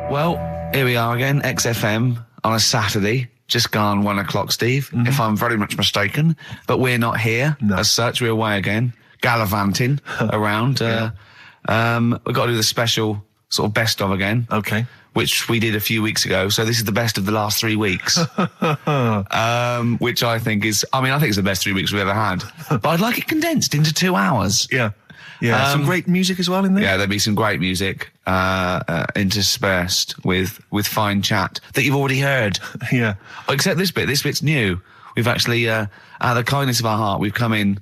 Well, here we are again, XFM on a Saturday. Just gone 1 o'clock, Steve, if I'm very much mistaken. But we're not here as such. We're away again, gallivanting around. We've got to do the special sort of best of again. Okay. Which we did a few weeks ago. So this is the best of the last 3 weeks. Which I think is, I think it's the best 3 weeks we've ever had. But I'd like it condensed into 2 hours. Yeah. Yeah, some great music as well in there. Yeah, there'll be some great music interspersed with fine chat that you've already heard. Yeah. Except this bit. This bit's new. We've actually, out of the kindness of our heart, we've come in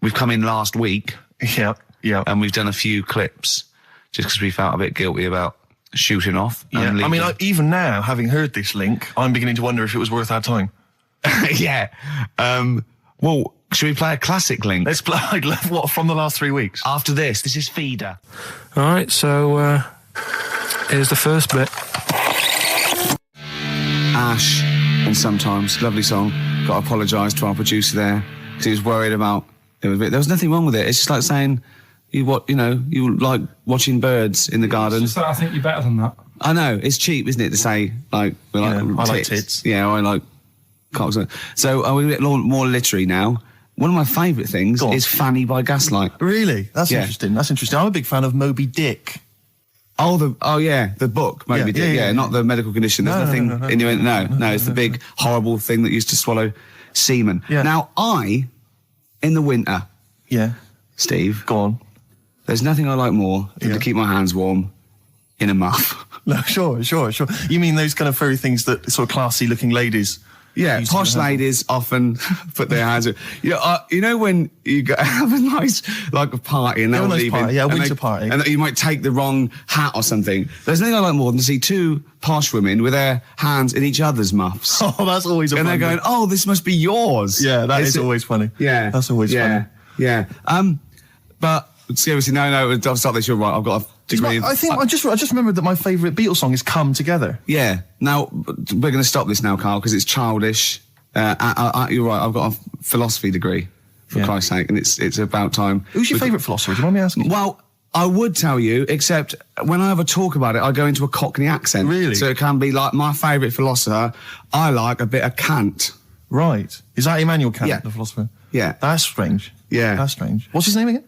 last week. Yeah, yeah. And we've done a few clips just because we felt a bit guilty about shooting off. Yeah. Even now, having heard this link, I'm beginning to wonder if it was worth our time. Yeah. Well, should we play a classic link? Let's play, what, from the last 3 weeks? After this is Feeder. All right, so here's the first bit. Ash, and Sometimes, lovely song. Got to apologise to our producer there because he was worried about there was nothing wrong with it. It's just like saying you like watching birds in the garden. It's just that I think you're better than that. I know, it's cheap, isn't it, to say like I like tits. Yeah, I like cocks. So we're a bit more literary now. One of my favourite things is Fanny by Gaslight. Really? That's interesting. That's interesting. I'm a big fan of Moby Dick. The book, Moby Dick. Yeah, not the medical condition. There's nothing in No, it's the big, horrible thing that used to swallow semen. Yeah. Now, in the winter... Yeah. Steve. Go on. There's nothing I like more than to keep my hands warm in a muff. No, sure. You mean those kind of furry things that sort of classy-looking ladies... Yeah, posh ladies often put their hands in. You know when you have a nice, like, a party and they're all leaving. A winter party. And you might take the wrong hat or something. There's nothing I like more than to see two posh women with their hands in each other's muffs. Oh, that's always And they're going, oh, this must be yours. Yeah, that is always funny. Yeah. That's always funny. Yeah. But seriously, no, I'll stop this. You're right. I've got a degree. I just remembered that my favourite Beatles song is "Come Together." Yeah. Now we're going to stop this now, Carl, because it's childish. You're right. I've got a philosophy degree, for Christ's sake, and it's about time. Who's your favourite philosopher? Do you mind me asking? Well, I would tell you, except when I have a talk about it, I go into a Cockney accent. Really? So it can be like my favourite philosopher. I like a bit of Kant. Right. Is that Immanuel Kant, the philosopher? Yeah. That's strange. Yeah. That's strange. What's his name again?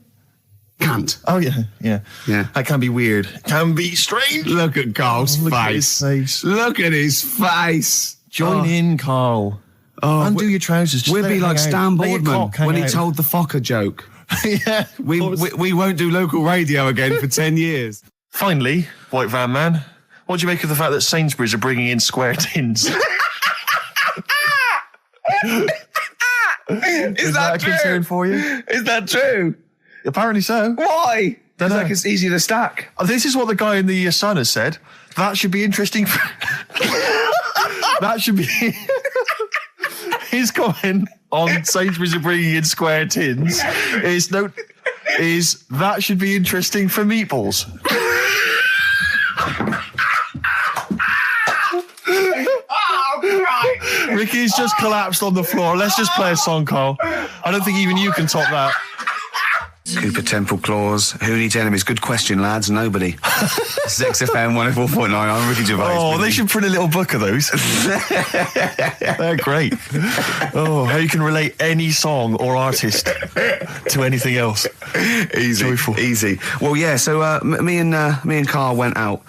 Kant. Oh, yeah. That can be weird. Can be strange. Look at Carl's face. Look at his face. Look at his face. Join in, Carl. Undo your trousers. We'd be like Stan Boardman when he told the Fokker joke. Yeah. We won't do local radio again for 10 years. Finally, White Van Man, what do you make of the fact that Sainsbury's are bringing in square tins? Is that a concern for you? Is that true? Apparently so. Why? It's like it's easier to stack. This is what the guy in the Sun has said. That should be interesting. That should be... His comment on Sainsbury's are bringing in square tins is that should be interesting for meatballs. Ricky's just collapsed on the floor. Let's just play a song, Carl. I don't think even you can top that. Cooper Temple Claws. Who needs enemies? Good question, lads. Nobody. This is XFM 104.9. I'm Ricky Gervais. Oh, they should print a little book of those. They're great. Oh, how you can relate any song or artist to anything else. Easy. Joyful. Easy. Well, yeah, so me and Carl went out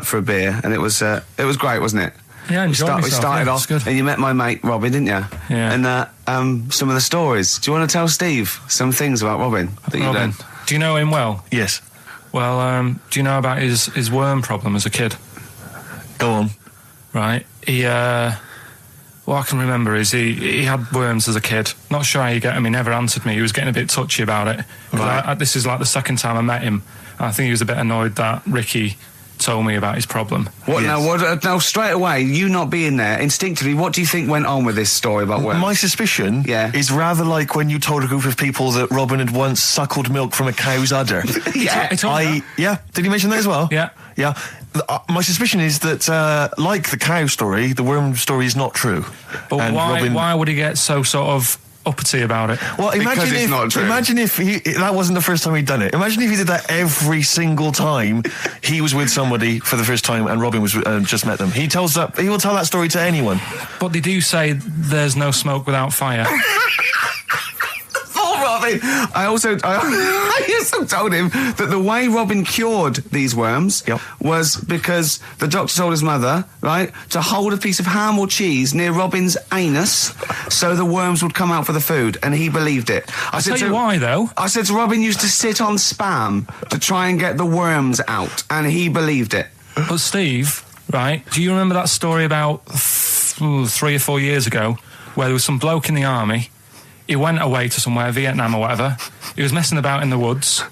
for a beer, and it was great, wasn't it? Yeah, we started off, good. And you met my mate Robin, didn't you? Yeah. And some of the stories. Do you want to tell Steve some things about Robin that you learned? Do you know him well? Yes. Well, do you know about his worm problem as a kid? Go on. Right. What I can remember is he had worms as a kid. Not sure how you get him. He never answered me. He was getting a bit touchy about it. Right. This is like the second time I met him. I think he was a bit annoyed that Ricky told me about his problem. Now straight away, you not being there, instinctively, what do you think went on with this story about worms? My suspicion is rather like when you told a group of people that Robin had once suckled milk from a cow's udder. Yeah. Did he mention that as well? Yeah. My suspicion is that, like the cow story, the worm story is not true. But why would he get so sort of uppity about it. Well, Because it's not true. imagine if that wasn't the first time he'd done it. Imagine if he did that every single time he was with somebody for the first time and Robin was just met them. He will tell that story to anyone. But they do say there's no smoke without fire. Robin. I also told him that the way Robin cured these worms was because the doctor told his mother, right, to hold a piece of ham or cheese near Robin's anus so the worms would come out for the food, and he believed it. I'll tell you why, though. I said to Robin used to sit on spam to try and get the worms out, and he believed it. But Steve, right, do you remember that story about 3 or 4 years ago where there was some bloke in the army? He went away to somewhere, Vietnam or whatever. He was messing about in the woods.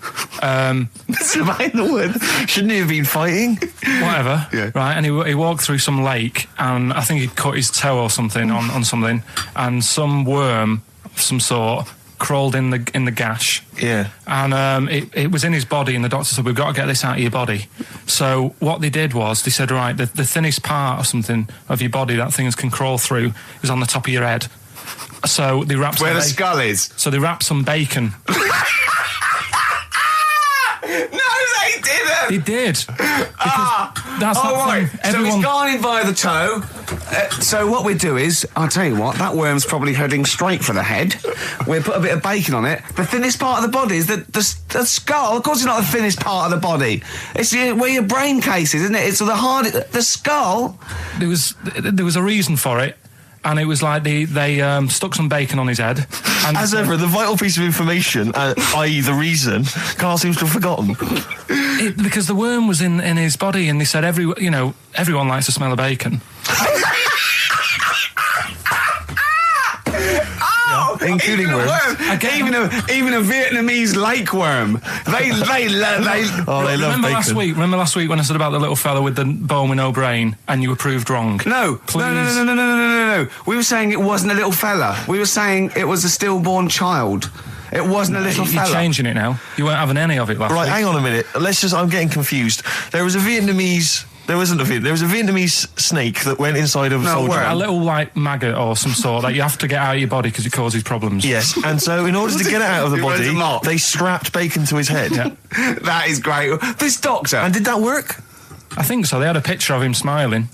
Messing about in the woods? Shouldn't he have been fighting? Whatever. Yeah. Right, and he walked through some lake, and I think he'd cut his toe or something on something, and some worm of some sort crawled in the gash. Yeah. And it was in his body, and the doctor said, we've got to get this out of your body. So what they did was, they said, right, the thinnest part or something of your body that things can crawl through is on the top of your head. So they wrapped Where the skull is. So they wrapped some bacon. No, they didn't. They did. That's right. thing. So he's gone in by the toe. So what we do is, I'll tell you what, that worm's probably heading straight for the head. We'll put a bit of bacon on it. The thinnest part of the body is the skull. Of course it's not the thinnest part of the body. It's where your brain case is, isn't it? It's the skull. There was a reason for it. And it was like they stuck some bacon on his head. And as ever, the vital piece of information, i.e. the reason, Karl seems to have forgotten. Because the worm was in his body, and they said everyone likes the smell of bacon. Including worms. Even a Vietnamese lake worm. They love bacon. Remember last week when I said about the little fella with the bone with no brain, and you were proved wrong? No. We were saying it wasn't a little fella. We were saying it was a stillborn child. It wasn't a little fella. You're changing it now. You weren't having any of it last week. Right, hang on a minute. I'm getting confused. There was a Vietnamese snake that went inside of a soldier. A little, like, maggot or some sort that you have to get out of your body because it causes problems. Yes, and so in order to get it out of the body, they strapped bacon to his head. Yeah. That is great. This doctor. And did that work? I think so. They had a picture of him smiling.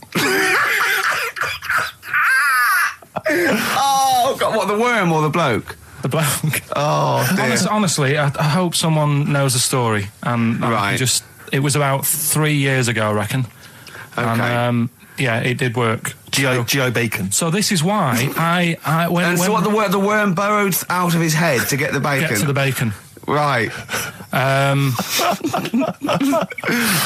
Oh, God, what, the worm or the bloke? The bloke. Oh, dear. Honestly, I hope someone knows the story. And right. It was about 3 years ago, I reckon. Okay. And, it did work. GI bacon. So this is why the worm burrowed out of his head to get the bacon. Get to the bacon. Right.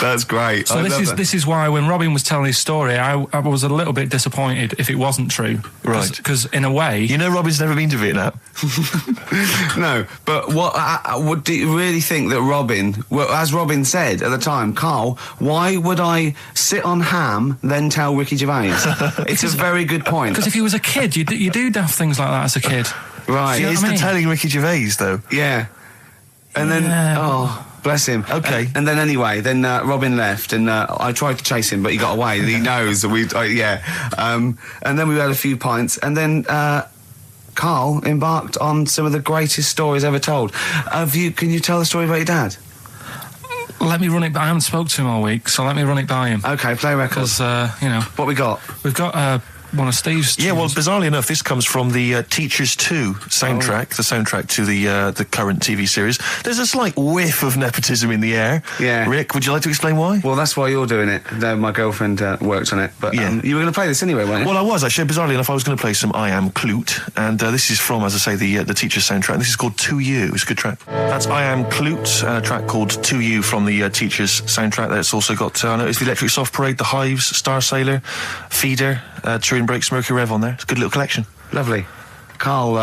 That's great. So this is why when Robin was telling his story, I was a little bit disappointed if it wasn't true. Right. Because in a way, Robin's never been to Vietnam. No, but do you really think that Robin, well, as Robin said at the time, Karl, why would I sit on ham then tell Ricky Gervais? It's a very good point. Because if he was a kid, you do daft things like that as a kid. Right. He is telling Ricky Gervais though. Yeah. And then, bless him. Okay. And then anyway, Robin left, and I tried to chase him, but he got away. He knows that and then we had a few pints, and then Karl embarked on some of the greatest stories ever told. Can you tell the story about your dad? Let me run it by. I haven't spoke to him all week, so let me run it by him. Okay, play records. Because what we got? We've got one of Steve's tunes. Yeah, well, bizarrely enough, this comes from the Teachers 2 soundtrack, the soundtrack to the current TV series. There's a slight whiff of nepotism in the air. Yeah. Rick, would you like to explain why? Well, that's why you're doing it. My girlfriend worked on it. But you were going to play this anyway, weren't you? Well, I was, actually. Bizarrely enough, I was going to play some I Am Clute, and this is from, as I say, the Teachers soundtrack. This is called To You. It's a good track. That's I Am Clute, a track called To You from the Teachers soundtrack. That's also got, I noticed, the Electric Soft Parade, The Hives, Star Sailor, Feeder, Turin Breaks, Mercury Rev on there. It's a good little collection. Lovely. Karl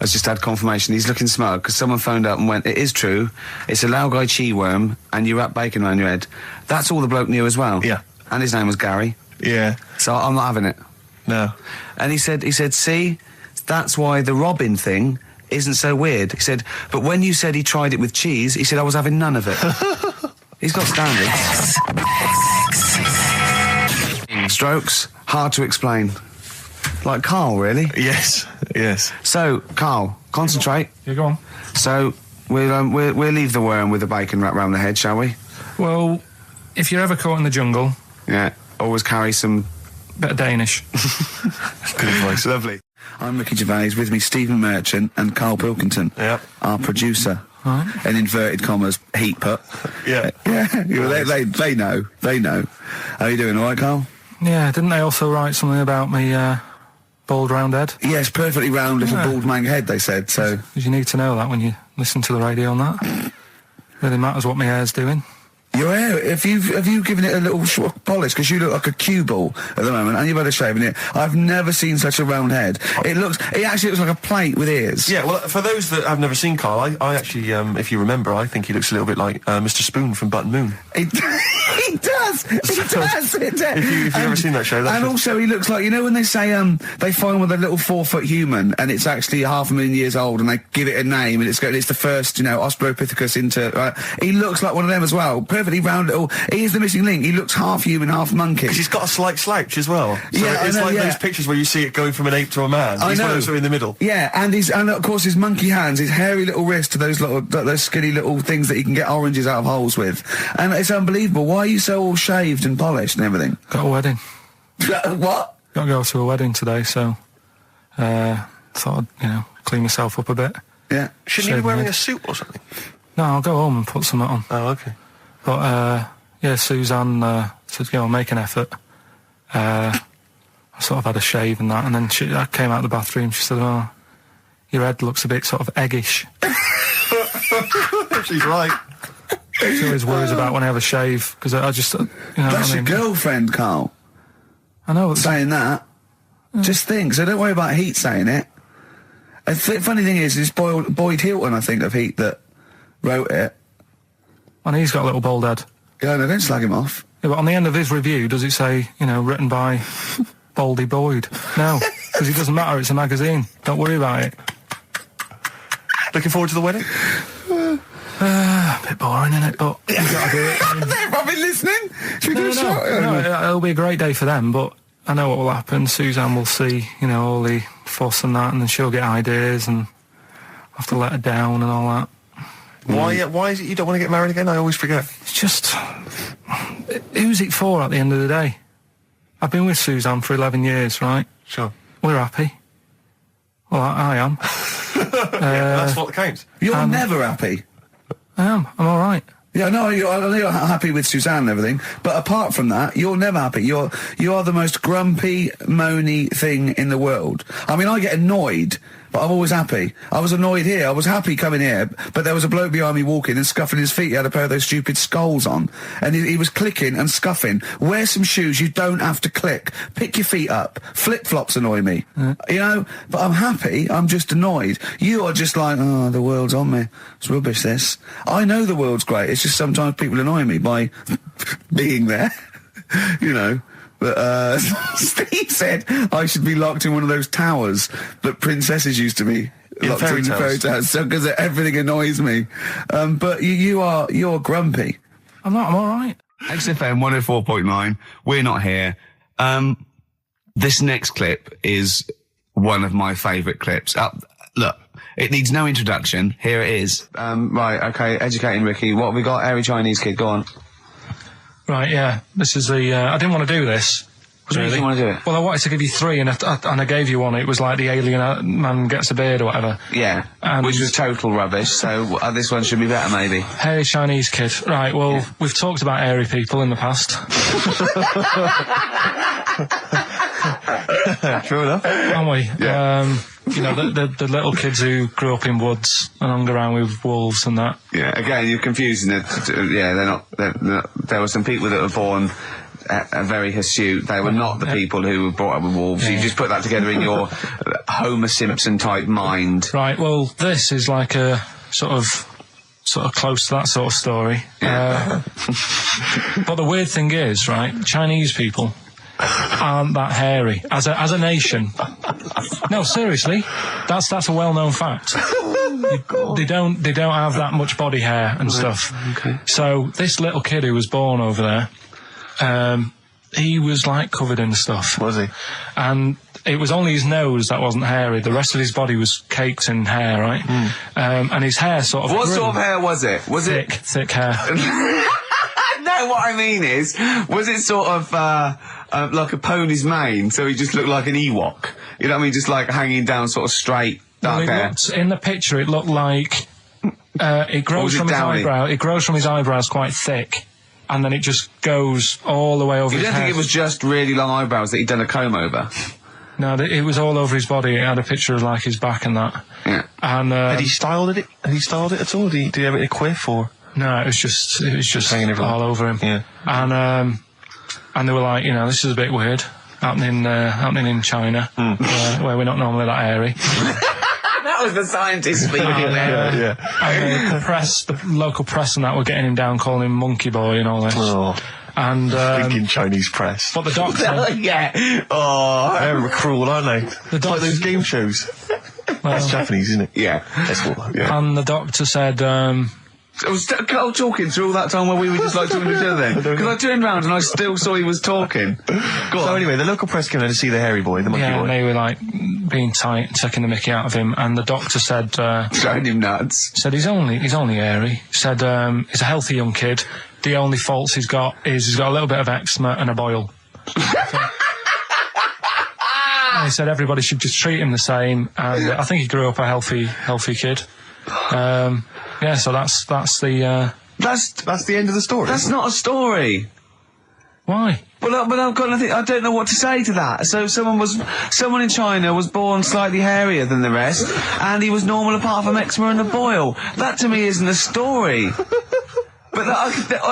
has just had confirmation. He's looking smug because someone phoned up and went, it is true, it's a Laogai chi worm and you wrap bacon around your head. That's all the bloke knew as well. Yeah. And his name was Gary. Yeah. So I'm not having it. No. And he said, see, that's why the Robin thing isn't so weird. He said, but when you said he tried it with cheese, he said I was having none of it. He's got standards. Strokes, hard to explain. Like Karl, really? Yes, yes. So, Karl, concentrate. You go on. So, we'll leave the worm with the bacon wrapped round the head, shall we? Well, if you're ever caught in the jungle... Yeah, always carry some... bit of Danish. Good advice. Lovely. I'm Ricky Gervais, with me Stephen Merchant and Karl Pilkington, our producer. Right. In inverted commas, heat put. Yeah. They know. How are you doing, all right, Karl? Yeah, didn't they also write something about me, bald round head? Yes, perfectly round little bald man head, they said, so... Because you need to know that when you listen to the radio on that. Really matters what my hair's doing. Your hair, have you given it a little polish? Because you look like a cue ball at the moment, and you've had a shave in it. I've never seen such a round head. It actually looks like a plate with ears. Yeah, well, for those that have never seen Karl, I actually, if you remember, I think he looks a little bit like Mr. Spoon from Button Moon. He does. If you've ever seen that show, and also he looks like, you know when they say they find with a little 4-foot human and it's actually 500,000 years old and they give it a name and it's the first, Australopithecus into. He looks like one of them as well. Perfectly round little. He is the missing link. He looks half human, half monkey. Because he's got a slight slouch as well. So it's like those pictures where you see it going from an ape to a man. He's one of those in the middle. Yeah, and of course his monkey hands, his hairy little wrist to those skinny little things that he can get oranges out of holes with, and it's unbelievable. Why are you so all shaved and polished and everything? Got a wedding. What? Got to go to a wedding today, so thought I'd clean myself up a bit. Yeah. Shouldn't you be wearing a suit or something? No, I'll go home and put something on. Oh, okay. But Suzanne said, make an effort. I sort of had a shave and that, and then I came out of the bathroom. She said, "Oh, your head looks a bit sort of eggish." She's right. She always worries about when I have a shave because I just, That's your girlfriend, Karl. I know. Saying that. Just think. So don't worry about Heat saying it. The funny thing is, it's Boyd Hilton, I think, of Heat that wrote it. And he's got a little bald head. Yeah, no, don't slag him off. Yeah, but on the end of his review, does it say, written by Baldy Boyd? No, because it doesn't matter, it's a magazine. Don't worry about it. Looking forward to the wedding? A bit boring, isn't it? But you've got to do it. They've probably listening. Should we do a shot? No, it'll be a great day for them, but I know what will happen. Suzanne will see, all the fuss and that, and then she'll get ideas, and I'll have to let her down and all that. Why is it you don't want to get married again? I always forget. It's just... who's it for at the end of the day? I've been with Suzanne for 11 years, right? Sure. We're happy. Well, I am. That's what counts. You're never happy. I am. I'm all right. Yeah, no, you're happy with Suzanne and everything, but apart from that, you're never happy. You are the most grumpy, moany thing in the world. I mean, I get annoyed, but I'm always happy. I was annoyed here. I was happy coming here, but there was a bloke behind me walking and scuffing his feet. He had a pair of those stupid skulls on, and he was clicking and scuffing. Wear some shoes. You don't have to click. Pick your feet up. Flip-flops annoy me. But I'm happy. I'm just annoyed. You are just like, oh, the world's on me. It's rubbish, this. I know the world's great. It's just sometimes people annoy me by being there, But Steve said I should be locked in one of those towers that princesses used to be locked in fairy towers, because everything annoys me. But you're grumpy. I'm not. I'm all right. XFM 104.9. We're not here. This next clip is one of my favourite clips. Look. It needs no introduction. Here it is. Right, okay, educating Ricky. What have we got? Airy Chinese kid, go on. Right, yeah. This is the... I didn't want to do this. What do you want to do it? Well, I wanted to give you 3, and I gave you one. It was like the alien man gets a beard or whatever. Yeah, which was total rubbish, so this one should be better, maybe. Hairy Chinese kid. Right, well, we've talked about airy people in the past. True enough. Haven't we? Yeah. The little kids who grew up in woods and hung around with wolves and that. Yeah, again, you're confusing it. Yeah, they're not, there were some people that were born very hirsute. They were not the people who were brought up with wolves. Yeah. You just put that together in your Homer Simpson type mind. Right, well, this is like a sort of close to that sort of story. Yeah. But the weird thing is, right, Chinese people aren't that hairy as a nation. No, seriously, that's a well-known fact. They don't have that much body hair and stuff. Okay. So this little kid who was born over there, he was like covered in stuff. Was he? And it was only his nose that wasn't hairy. The rest of his body was caked in hair, right? And his hair sort of What grew. sort of hair was it? Was Thick hair. No, what I mean is, was it sort of like a pony's mane, so he just looked like an Ewok? You know what I mean? Just like hanging down sort of straight, dark hair. In the picture, it looked like it grows from his eyebrow. It grows from his eyebrows quite thick, and then it just goes all the way over his head. You don't think it was just really long eyebrows that he'd done a comb over? No, it was all over his body. It had a picture of like his back and that. Yeah. And Had he styled it? Had he styled it at all? Did he have it in a quiff or? no, it was just hanging everywhere. all over him. Yeah. And they were like, this is a bit weird, happening in China, where we're not normally that airy. That was the scientist speaking there. And the local press and that were getting him down, calling him monkey boy and all this. Oh. And Thinking Chinese press. but the doctor, Yeah. Oh. They're cruel, aren't they? It's like those game shows. That's Japanese, isn't it? Yeah. That's what. Yeah. and the doctor said, I was Carl talking through all that time while we were just like talking to each other then. Because I turned round and I still saw he was talking. Go on. So anyway, the local press came in to see the hairy boy, the monkey yeah, boy. and they were like being tight, taking the mickey out of him, and the doctor said, Showing him nuts. said he's only airy. Said he's a healthy young kid. The only faults he's got is he's got a little bit of eczema and a boil. And he said everybody should just treat him the same, and I think he grew up a healthy kid. Yeah, so that's the That's the end of the story. That's not a story. why. But I've got nothing. I don't know what to say to that. So someone in China was born slightly hairier than the rest, and he was normal apart from eczema and a boil. That to me isn't a story. But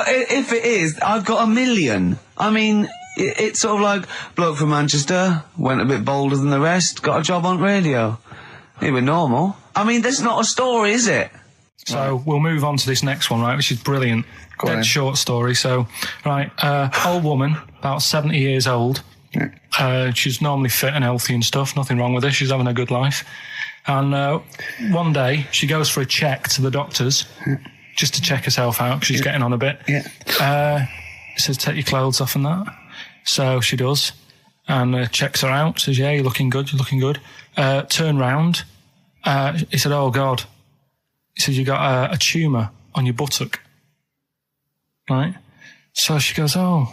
if it is, I've got a million. I mean, it's sort of like bloke from Manchester went a bit bolder than the rest, got a job on radio. He was normal. I mean, that's not a story, is it? So we'll move on to this next one, right, which is brilliant. Dead short story. So, right, old woman, about 70 years old. She's normally fit and healthy and stuff, nothing wrong with her, she's having a good life. And one day, she goes for a check to the doctors, just to check herself out, because she's getting on a bit. Yeah. He says, take your clothes off and that. So she does, and checks her out, says, yeah, you're looking good. Turn round. He said, oh, God. He said, you got a tumour on your buttock. Right? So she goes, oh,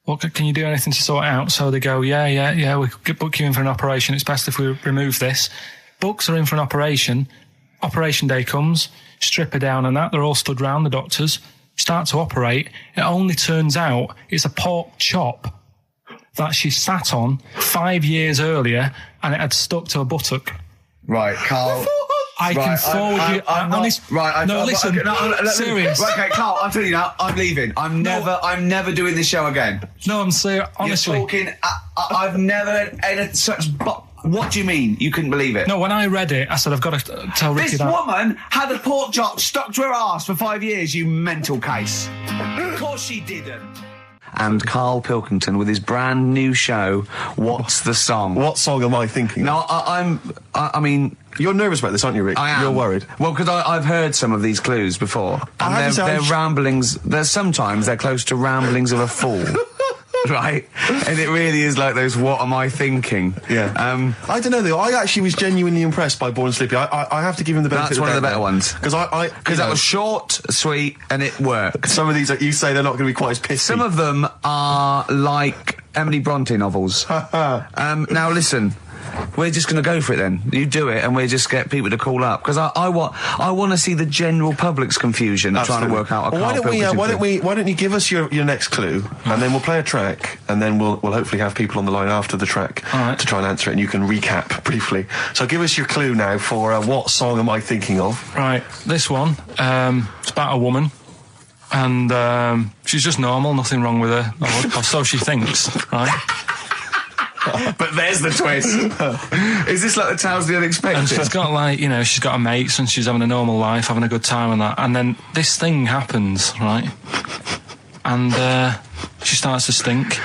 what can you do anything to sort it out? So they go, yeah, we could book you in for an operation. It's best if we remove this. Books are in for an operation. Operation day comes, strip her down and that. They're all stood round, the doctors. Start to operate. It only turns out it's a pork chop that she sat on 5 years earlier, and it had stuck to her buttock. Right, Carl. I can forward you. Serious. Right, okay, Carl, I'm telling you now, I'm leaving. I'm never doing this show again. No, I'm serious. Honestly. You're talking, I've never had such... What do you mean? You couldn't believe it? No, when I read it, I said, I've got to tell Ricky This that. woman had a pork chop stuck to her arse for 5 years, you mental case. Of course she didn't. And Karl Pilkington with his brand new show, What's the Song? What song am I thinking? No, I mean... You're nervous about this, aren't you, Rick? I am. You're worried. Well, because I've heard some of these clues before. And they're ramblings. Sometimes they're close to ramblings of a fool. Right? And it really is like those, what am I thinking? Yeah. I don't know, though. I actually was genuinely impressed by Born Slippy. I have to give him the benefit That's one of the better ones. Because that was short, sweet, and it worked. Some of these, you say they're not going to be quite as pissy. Some of them are like Emily Bronte novels. Now, listen. We're just going to go for it then. You do it, and we'll just get people to call up, because I want to see the general public's confusion of trying to work out a Karl Pilkington. Why don't you give us your next clue, and then we'll play a track, and then we'll hopefully have people on the line after the track to try and answer it, and you can recap briefly. So give us your clue now for what song am I thinking of? Right, this one. It's about a woman. And she's just normal, nothing wrong with her, or so she thinks, right? But there's the twist. Is this like the Tales of the Unexpected? And she's got she's got her mates and she's having a normal life, having a good time and that. And then this thing happens, right? And she starts to stink.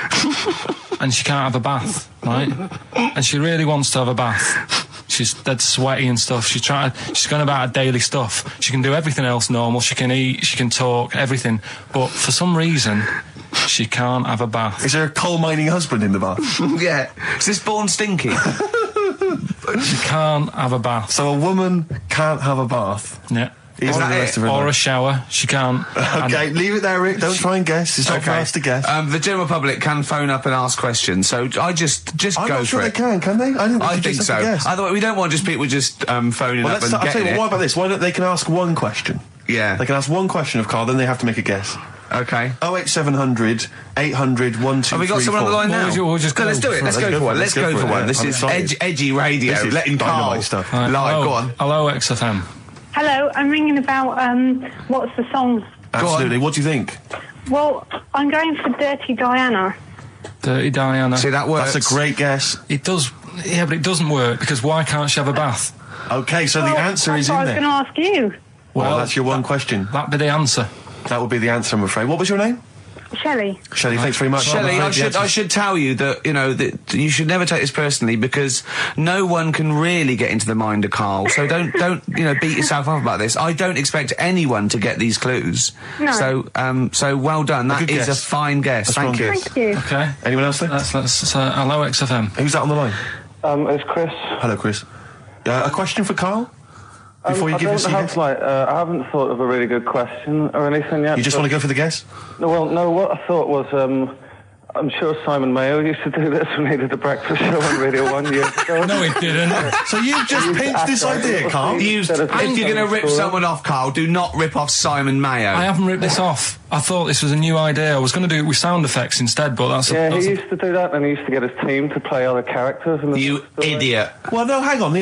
And she can't have a bath, right? And she really wants to have a bath. She's dead sweaty and stuff. She's going about her daily stuff. She can do everything else normal. She can eat, she can talk, everything. But for some reason, She can't have a bath. Is there a coal mining husband in the bath? Yeah. Is this born stinky? She can't have a bath. So a woman can't have a bath. Yeah. Even the rest of her Or a life. shower. She can't. Okay, leave it there, Rick. Don't try and guess. It's not for us to guess. The general public can phone up and ask questions, so I just I'm go not sure for they it. can they? I think so. Guess. Otherwise, we don't want just people just phoning Well, up and I'll tell getting you it. what about this? Why don't they can ask one question? Yeah. They can ask one question of Carl, then they have to make a guess. Okay. 08700 800 1234. Have we got someone on the line now? We'll just No, go let's do it. for Let's it. go for one. Let's go for one. Yeah, This I'm is excited. edgy radio. This is Letting dynamite Carl stuff. Right, live. Go on. Hello, XFM. Hello, I'm ringing about what's the song? Absolutely. What do you think? Well, I'm going for Dirty Diana. Dirty Diana. See, that works. That's a great guess. It does. Yeah, but it doesn't work because why can't she have a bath? Okay, so the answer is in I was there. going to ask you. Well, that's your one question. That'd be the answer. That would be the answer, I'm afraid. What was your name? Shelley. Shelley, thanks very much. Shelley, I'm afraid the I answer- should tell you that, that you should never take this personally because no one can really get into the mind of Carl. So don't, beat yourself up about this. I don't expect anyone to get these clues. No. So well done. That good is guess. a fine guess. A Thank strong you. guess. Thank you. Okay. Anyone else there? Let's hello, XFM. Who's that on the line? It's Chris. Hello, Chris. A question for Carl? Before you give us your guess? I haven't thought of a really good question or anything yet. You just want to go for the guess? No, what I thought was, I'm sure Simon Mayo used to do this when he did the breakfast show on Radio 1 years ago. No, it didn't. So you've just pinched this idea, Carl? If you're going to rip someone off, Carl, do not rip off Simon Mayo. I haven't ripped this off. I thought this was a new idea. I was going to do it with sound effects instead, but that's Yeah, he used to do that, and he used to get his team to play other characters. In the You story. idiot. Well, no, hang on.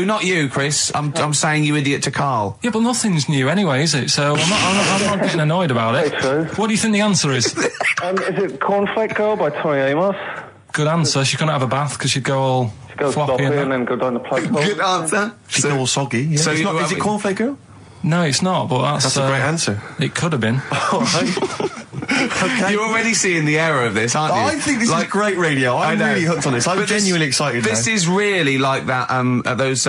Not you, Chris. I'm saying you idiot to Carl. Yeah, but nothing's new anyway, is it? So I'm not getting annoyed about it. Very true. What do you think the answer is? Is it Cornflake Girl by Tori Amos? Good answer. She couldn't have a bath because she'd go all Go floppy sloppy and and that. then go down the plug hole. Good answer. She's all soggy. Yeah. So It's not, you- is it Cornflake Girl? No, it's not, but That's a great answer. It could have been. All right. Okay. You're already seeing the error of this, aren't you? I think this is great radio. I'm know. really hooked on this. I'm But genuinely excited This now. is really like that. Those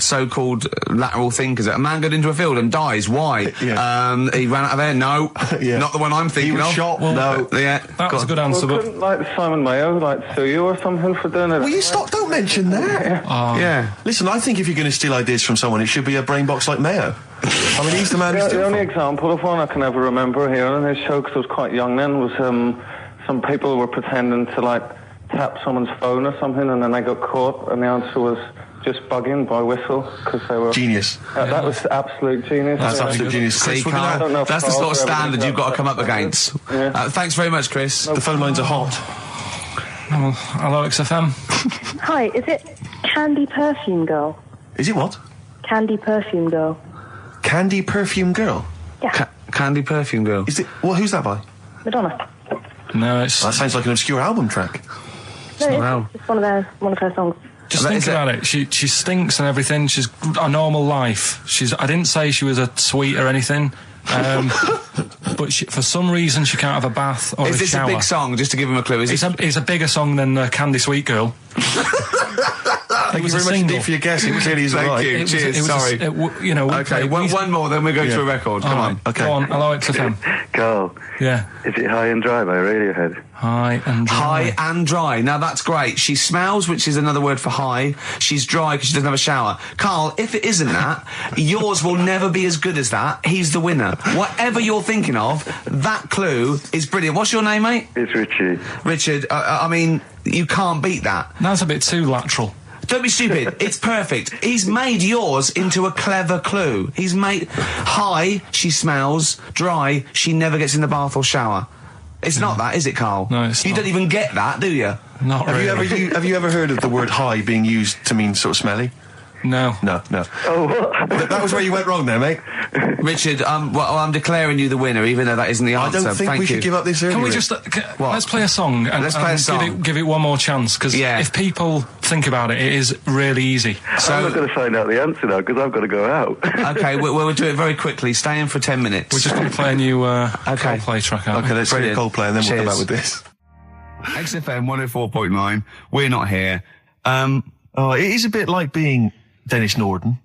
so-called lateral thinkers. A man got into a field and dies. Why? Yeah. He ran out of air. No, Yeah. not the one I'm thinking He was of. shot. No. Yeah, That was a good answer, Well, but couldn't Simon Mayo sue you or something for doing it? Will you stop? Don't mention that. Yeah. Listen, I think if you're going to steal ideas from someone, it should be a brain box like Mayo. I mean, he's the man to The steal only from. example of one I can ever remember hearing in his show, because I was quite young then, was some people were pretending to tap someone's phone or something, and then they got caught, and the answer was just bugging by whistle, because they were... Genius. That was absolute genius. That's Yeah. absolute genius. See, Chris, we're gonna- I don't Carl, know if that's the sort of Carl's ever standard been you've got to that come up much. against. Yeah. Thanks very much, Chris. the phone lines are hot. hello, XFM. Hi, is it Candy Perfume Girl? Is it what? Candy Perfume Girl. Candy Perfume Girl? Yeah, Candy Perfume Girl. Is it? Well, who's that by? Madonna. No, it's That sounds like an obscure album track. No, it's one of her songs. just Is think it- about it. She stinks and everything. She's a normal life. I didn't say she was a sweet or anything. But for some reason she can't have a bath or Is a this shower. a big song? Just to give him a clue. Is It's a bigger song than Candy Sweet Girl. Thank you was a very much single. indeed for your guess. It clearly isn't Thank right. you. Cheers. was Sorry. okay, one more, then we go to a record. Come on. Okay. Go on. Hello, XFM. Carl, Yeah. is it High and Dry by Radiohead? High and dry. High and dry. Now that's great. She smells, which is another word for high. She's dry because she doesn't have a shower. Carl, if it isn't that, yours will never be as good as that. He's the winner. Whatever you're thinking of, that clue is brilliant. What's your name, mate? It's Richie. Richard. I mean, you can't beat that. That's a bit too lateral. Don't be stupid. It's perfect. He's made yours into a clever clue. He's made high, she smells, dry, she never gets in the bath or shower. It's not that, is it, Carl? No, it's You not. don't even get that, do you? Not really. Have you ever heard of the word high being used to mean sort of smelly? No. No. Oh, what? That was where you went wrong there, mate. Richard, I'm declaring you the winner, even though that isn't the I answer. don't think Thank we you. should give up this early. Can we Rick. just What? let's play a song and, Let's play a song. Give it one more chance because Yeah. if people think about it, it is really easy. I'm not So, going to find out the answer now because I've got to go out. okay, we'll do it very quickly. Stay in for 10 minutes. We're just going to play a new Coldplay track, aren't Okay, we? let's hear Brilliant. Coldplay and then we'll come Cheers. back with this. XFM 104.9. We're not here. It is a bit like being Dennis Norden,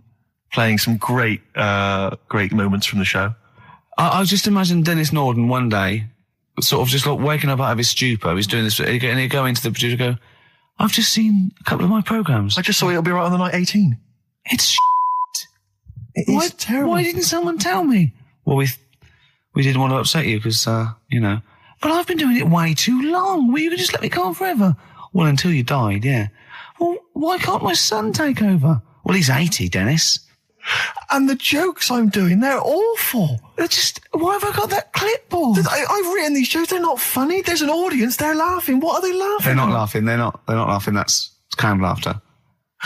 playing some great moments from the show. I just imagine Dennis Norden one day sort of just like waking up out of his stupor. He's doing this, and he'd go into the producer and go, I've just seen a couple of my programmes. I just saw It'll Be Right on the Night 18. It's shit. It is terrible. Why didn't someone tell me? Well, we didn't want to upset you because, you know. But I've been doing it way too long. Well, you can just let me go on forever. Well, until you died, yeah. Well, why can't my son take over? Well, he's 80, Dennis. And the jokes I'm doing, they're awful. Why have I got that clipboard? I've written these jokes, they're not funny. There's an audience, they're laughing. What are they laughing They're not at? laughing. They're not laughing. It's canned laughter.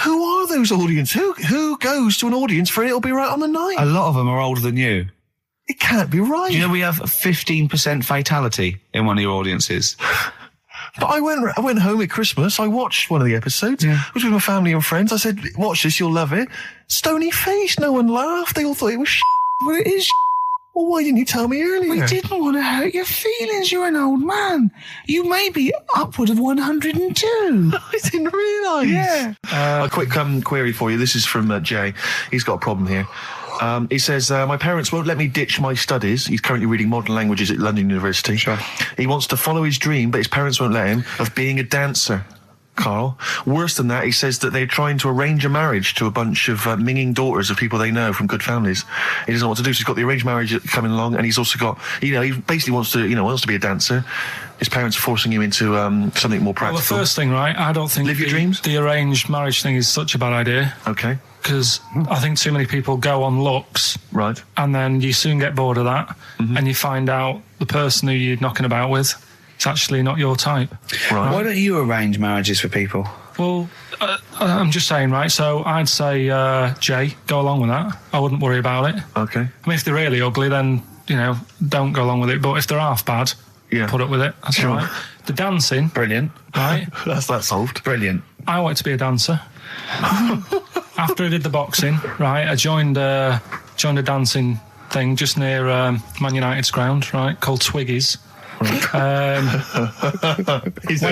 Who are those audience? Who goes to an audience for It'll Be Right on the Night? A lot of them are older than you. It can't be right. Do you know we have 15% fatality in one of your audiences? But I went home at Christmas. I watched one of the episodes. Yeah. I was with my family and friends. I said, watch this, you'll love it. Stony face. No one laughed. They all thought it was shit. Well, it is. Well, why didn't you tell me earlier? We didn't want to hurt your feelings. You're an old man. You may be upward of 102. I didn't realise. Yeah. A quick query for you. This is from Jay. He's got a problem here. He says, my parents won't let me ditch my studies. He's currently reading modern languages at London University. Sure. He wants to follow his dream, but his parents won't let him, of being a dancer. Carl. Worse than that, he says that they're trying to arrange a marriage to a bunch of minging daughters of people they know from good families. He doesn't know what to do, so he's got the arranged marriage coming along, and he's also got, he basically wants to be a dancer. His parents are forcing him into something more practical. Well, the first thing, right, I don't think Live your dreams? The arranged marriage thing is such a bad idea. Okay. Because I think too many people go on looks. Right. And then you soon get bored of that, and you find out the person who you're knocking about with is actually not your type. Right. Why don't you arrange marriages for people? Well, I'm just saying, right, so I'd say, Jay, go along with that. I wouldn't worry about it. Okay. I mean, if they're really ugly, then, don't go along with it. But if they're half bad, put up with it. That's Sure. all right. The dancing. Brilliant. Right? That's that solved. Brilliant. I wanted to be a dancer. After I did the boxing, right, I joined a dancing thing just near Man United's ground, right, called Twiggy's. Went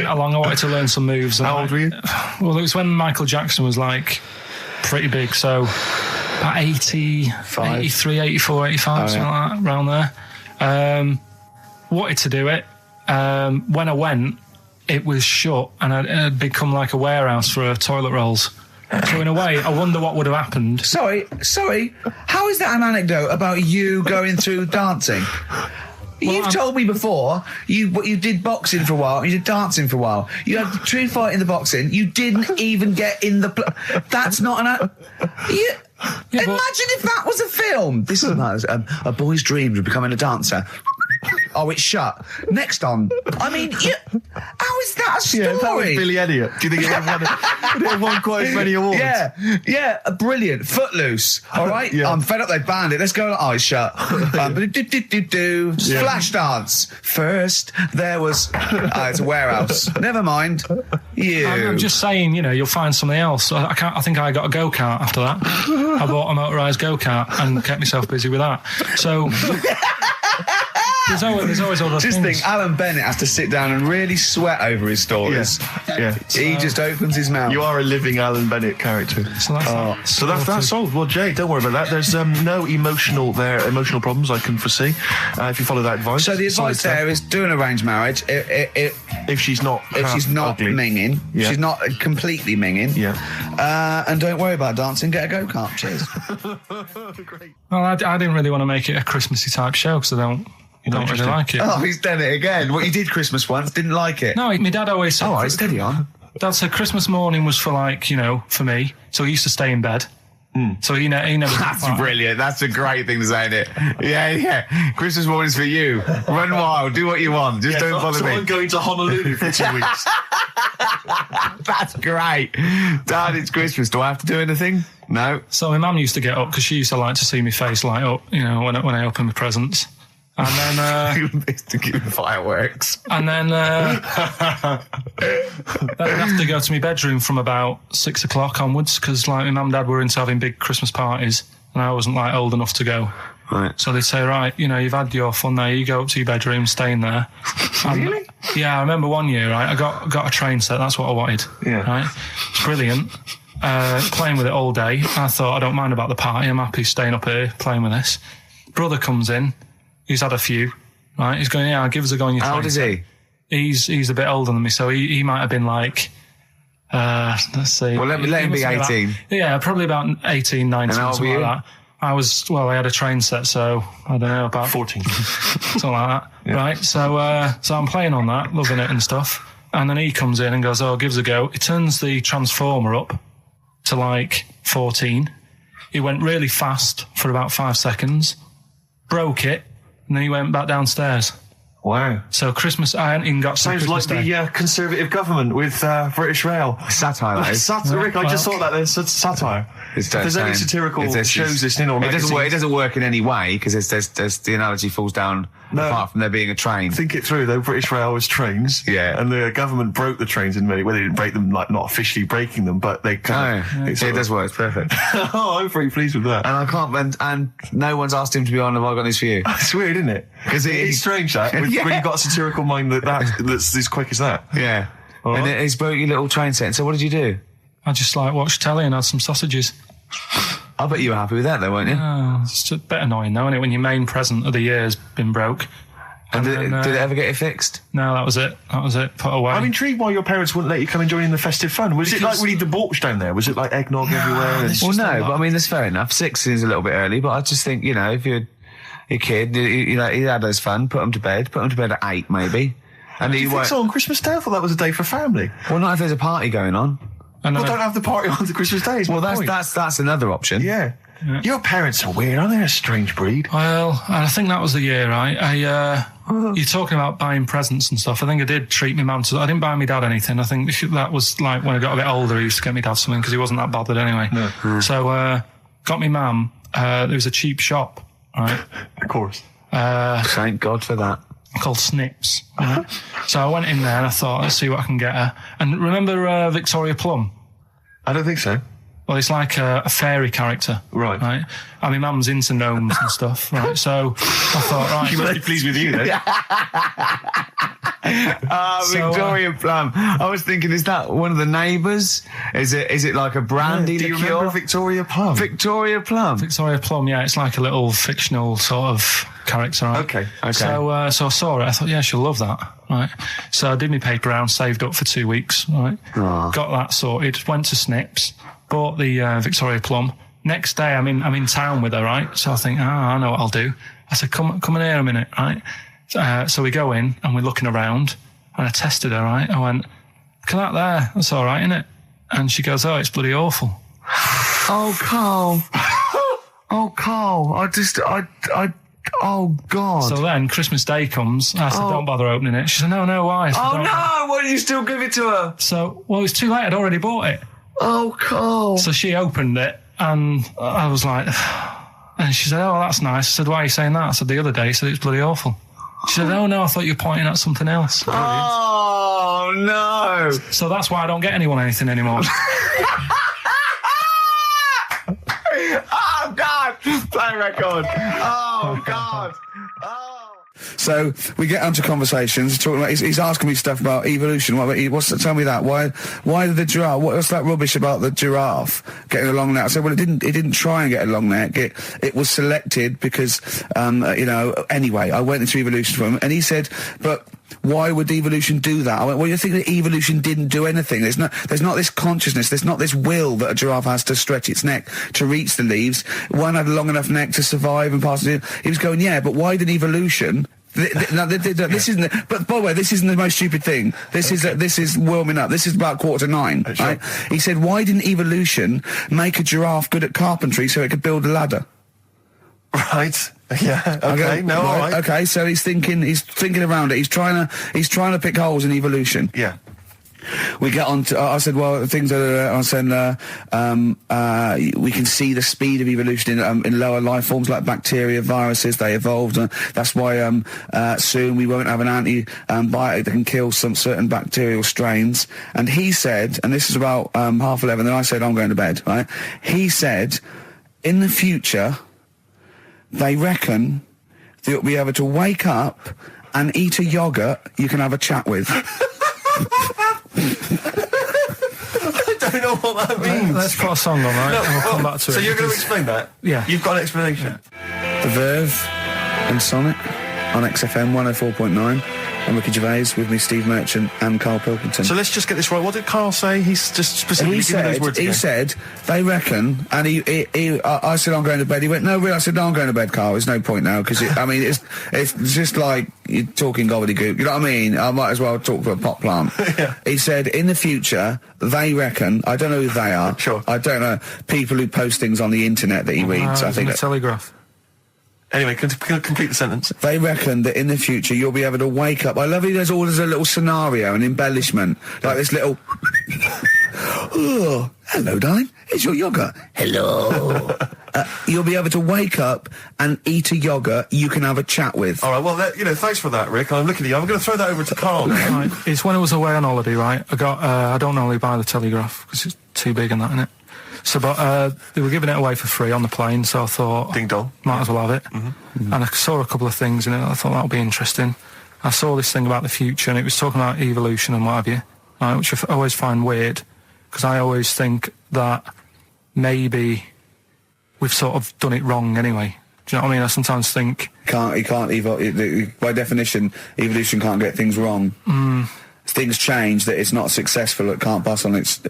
along, I wanted to learn some moves. How old were you? Well, it was when Michael Jackson was, pretty big, so about 83, 84, 85, something like that, around there. Wanted to do it. When I went, it was shut, and it had become like a warehouse for toilet rolls. So in a way, I wonder what would have happened. Sorry. How is that an anecdote about you going through dancing? You've told me before you did boxing for a while, you did dancing for a while. You had the true fight in the boxing. You didn't even get in the. That's not an. Imagine if that was a film. This is a boy's dreams of becoming a dancer. Oh, it's shut. Next on. I mean, how is that a story? Yeah, if that was Billy Elliot, do you think it would have won quite as many awards? Yeah, brilliant. Footloose. All right, Yeah. I'm fed up. They banned it. Let's go. Oh, it's shut. Flash dance. First, there was. It's a warehouse. Never mind. I'm just saying, you'll find something else. I think I got a go-kart after that. I bought a motorised go-kart and kept myself busy with that. So. There's always other Just things. think, Alan Bennett has to sit down and really sweat over his stories. Yeah. He just opens his mouth. You are a living Alan Bennett character. So that's solved. Well, Jay, don't worry about that. There's no emotional problems I can foresee if you follow that advice. So the advice there is do an arranged marriage. If she's not ugly. minging, she's not completely minging. Yeah. And don't worry about dancing. Get a go-kart. Cheers. Great. Well, I didn't really want to make it a Christmassy type show because I don't really like it. Oh, he's done it again. What you did Christmas once, didn't like it. No, my dad always said. All right, steady on. Dad said Christmas morning was for for me. So he used to stay in bed. So he never. That's brilliant. That's a great thing to say, isn't it? Yeah. Christmas morning's for you. Run wild. Do what you want. Just don't bother me. I'm going to Honolulu for 2 weeks. That's great. Dad, it's Christmas. Do I have to do anything? No. So my mum used to get up because she used to like to see my face light up, when I open my presents. And then to give fireworks. And then I'd have to go to my bedroom from about 6 o'clock onwards because my mum and dad were into having big Christmas parties and I wasn't old enough to go. Right. So they'd say, right, you've had your fun there, you go up to your bedroom, stay in there. Really? Yeah, I remember one year, right, I got a train set, that's what I wanted. Yeah. Right? It's brilliant. Playing with it all day. I thought, I don't mind about the party, I'm happy staying up here playing with this. Brother comes in, he's had a few, right? He's going, yeah, give us a go on your train. How old is he? He's a bit older than me, so he might have been like, let's see. Well, let him be 18. Yeah, probably about 18, 19, And how old something were like that. I had a train set, so I don't know, about 14. something like that. Yeah. Right, so I'm playing on that, loving it and stuff. And then he comes in and goes, oh, give us a go. He turns the transformer up to like 14. He went really fast for about 5 seconds, broke it, and then he went back downstairs. Wow. So Christmas, I hadn't even got Sounds Christmas like Day. the Conservative government with British Rail. Satire, that is. Rick, I just thought that there's satire. If there's any satirical shows listening or magazines... It doesn't work in any way, because there's the analogy falls down apart from there being a train. Think it through, though. British Rail was trains. Yeah. And the government broke the trains in many... Well, they didn't break them, like, not officially breaking them, but they kind of... It does work. It's perfect. Oh, I'm pretty pleased with that. And I can't... And no one's asked him to be on Have I Got News For You? It's weird, isn't it? Because it's strange, that. When you've got a satirical mind that's as quick as that. Yeah. Right. And he's broke your little train set. So what did you do? I just watched telly and had some sausages. I bet you were happy with that, though, weren't you? Oh, it's a bit annoying, though, isn't it, when your main present of the year has been broke. And did it ever get it fixed? No, that was it. Put away. I'm intrigued why your parents wouldn't let you come and join in the festive fun. Was it like really debauched down there? Was it like eggnog everywhere? Well, no, but I mean, that's fair enough. 6 seems a little bit early, but I just think, if you're a kid, he had his fun, put him to bed at 8, maybe. And do you think so on Christmas Day? I thought that was a day for family. Well, not if there's a party going on. Well, don't have the party on the Christmas Day. Well, that's another option. Yeah. Your parents are weird, aren't they? A strange breed. Well, I think that was the year, right? You're talking about buying presents and stuff. I think I did treat my mum to... I didn't buy my dad anything. I think that was like when I got a bit older, I used to get my dad something because he wasn't that bothered anyway. No. So, got my mum, there was a cheap shop, right? Of course. Thank God for that. Called Snips. Right? So I went in there and I thought, let's see what I can get her. And remember Victoria Plum? I don't think so. Well, it's like a fairy character. Right. And my mum's into gnomes and stuff, right? So I thought, right. She must be pleased with you, then. Victoria Plum. I was thinking, is that one of the neighbours? Is it like a brandy liqueur? Do you remember Victoria Plum? Victoria Plum. Victoria Plum, yeah. It's like a little fictional sort of character, right? Okay. So I saw it. I thought, yeah, she'll love that, right? So I did my paper round, saved up for 2 weeks, right? Aww. Got that sorted, went to Snips, bought the Victoria Plum. Next day, I'm in town with her, right? So I think, I know what I'll do. I said, come in here a minute, right? So we go in and we're looking around and I tested her, right? I went, look at that there. That's all right, isn't it? And she goes, oh, it's bloody awful. Oh, Carl. Oh, Carl. Oh, God. So then Christmas Day comes. I said, don't bother opening it. She said, no, why? I said, no. Why did you still give it to her? So, well, it's too late. I'd already bought it. Oh, Carl. So she opened it and I was like, and she said, oh, that's nice. I said, why are you saying that? I said, the other day, said it's bloody awful. She said, oh, no, I thought you were pointing at something else. Oh, no. So that's why I don't get anyone anything anymore. Oh, God. Play a record. Oh, God. Oh. So we get onto conversations. Talking about, he's asking me stuff about evolution. Tell me that. Why did the giraffe? What's that rubbish about the giraffe getting a long neck? I said, well, it didn't try and get a long neck. It was selected because, Anyway, I went into evolution from him, and he said, but why would evolution do that? I went, well, you think that evolution didn't do anything? There's not this consciousness. There's not this will that a giraffe has to stretch its neck to reach the leaves. One had a long enough neck to survive and pass it. He was going, yeah, but why did evolution? This isn't. But by the way, this isn't the most stupid thing. This is warming up. This is about 8:45. Right? He said, why didn't evolution make a giraffe good at carpentry so it could build a ladder? Right. Yeah. Okay. No. All right. Okay. So he's thinking around it. He's trying to pick holes in evolution. Yeah. We get on to, I said, well, things are, I said, we can see the speed of evolution in lower life forms like bacteria, viruses, they evolved. That's why, soon we won't have an antibiotic that can kill some certain bacterial strains. And he said, and this is about, 11:30, then I said, I'm going to bed, right? He said, in the future, they reckon that you'll be able to wake up and eat a yogurt you can have a chat with. I don't know what that means. Let's put a song on, right? No, and we'll come back to it. So you're going to explain that? Yeah. You've got an explanation? The Verve and Sonic. on XFM 104.9. I'm Ricky Gervais, with me Steve Merchant and Karl Pilkington. So let's just get this right. What did Karl say? He's just specifically giving those words again. He said, they reckon, and I said I'm going to bed. He went, no, really? I said, no, I'm going to bed, Karl. There's no point now, because it's just like you're talking gobbledygook. You know what I mean? I might as well talk to a pot plant. Yeah. He said, in the future, they reckon, I don't know who they are. Sure. I don't know, people who post things on the internet that he reads. I think the Telegraph. Anyway, complete the sentence. They reckon that in the future you'll be able to wake up. I love it. There's always a little scenario, an embellishment, like this little. Oh, hello, darling. It's your yogurt. Hello. You'll be able to wake up and eat a yogurt you can have a chat with. All right. Well, thanks for that, Rick. I'm looking at you. I'm going to throw that over to Karl now. Right. It's when I was away on holiday, right? I don't normally buy the Telegraph because it's too big and that, innit? So, but they were giving it away for free on the plane, so I thought, ding dong, might as well have it. Mm-hmm. And I saw a couple of things in it. I thought that would be interesting. I saw this thing about the future, and it was talking about evolution and what have you, right, which I always find weird, because I always think that maybe we've sort of done it wrong anyway. Do you know what I mean? I sometimes think by definition, evolution can't get things wrong. Things change, that it's not successful, it can't pass on its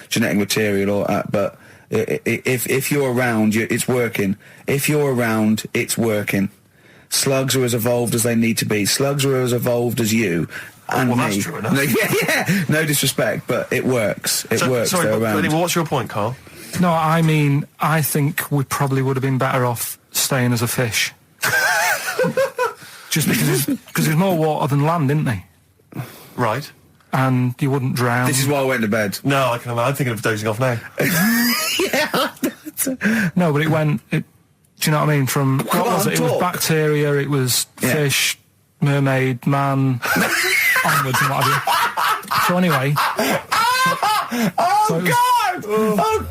genetic material, but if you're around, it's working. If you're around, it's working. Slugs are as evolved as they need to be. Slugs are as evolved as you and me. That's true enough. Yeah, no disrespect, but it works. It works. Sorry, they're around. Anyway, what's your point, Karl? No, I mean, I think we probably would have been better off staying as a fish. Just because there's more water than land, isn't there? Right. And you wouldn't drown. This is why I went to bed. No, I'm thinking of dozing off now. Yeah. No, but do you know what I mean? From what was it? It was bacteria, it was fish, mermaid, man, onwards and what have you. So anyway. Oh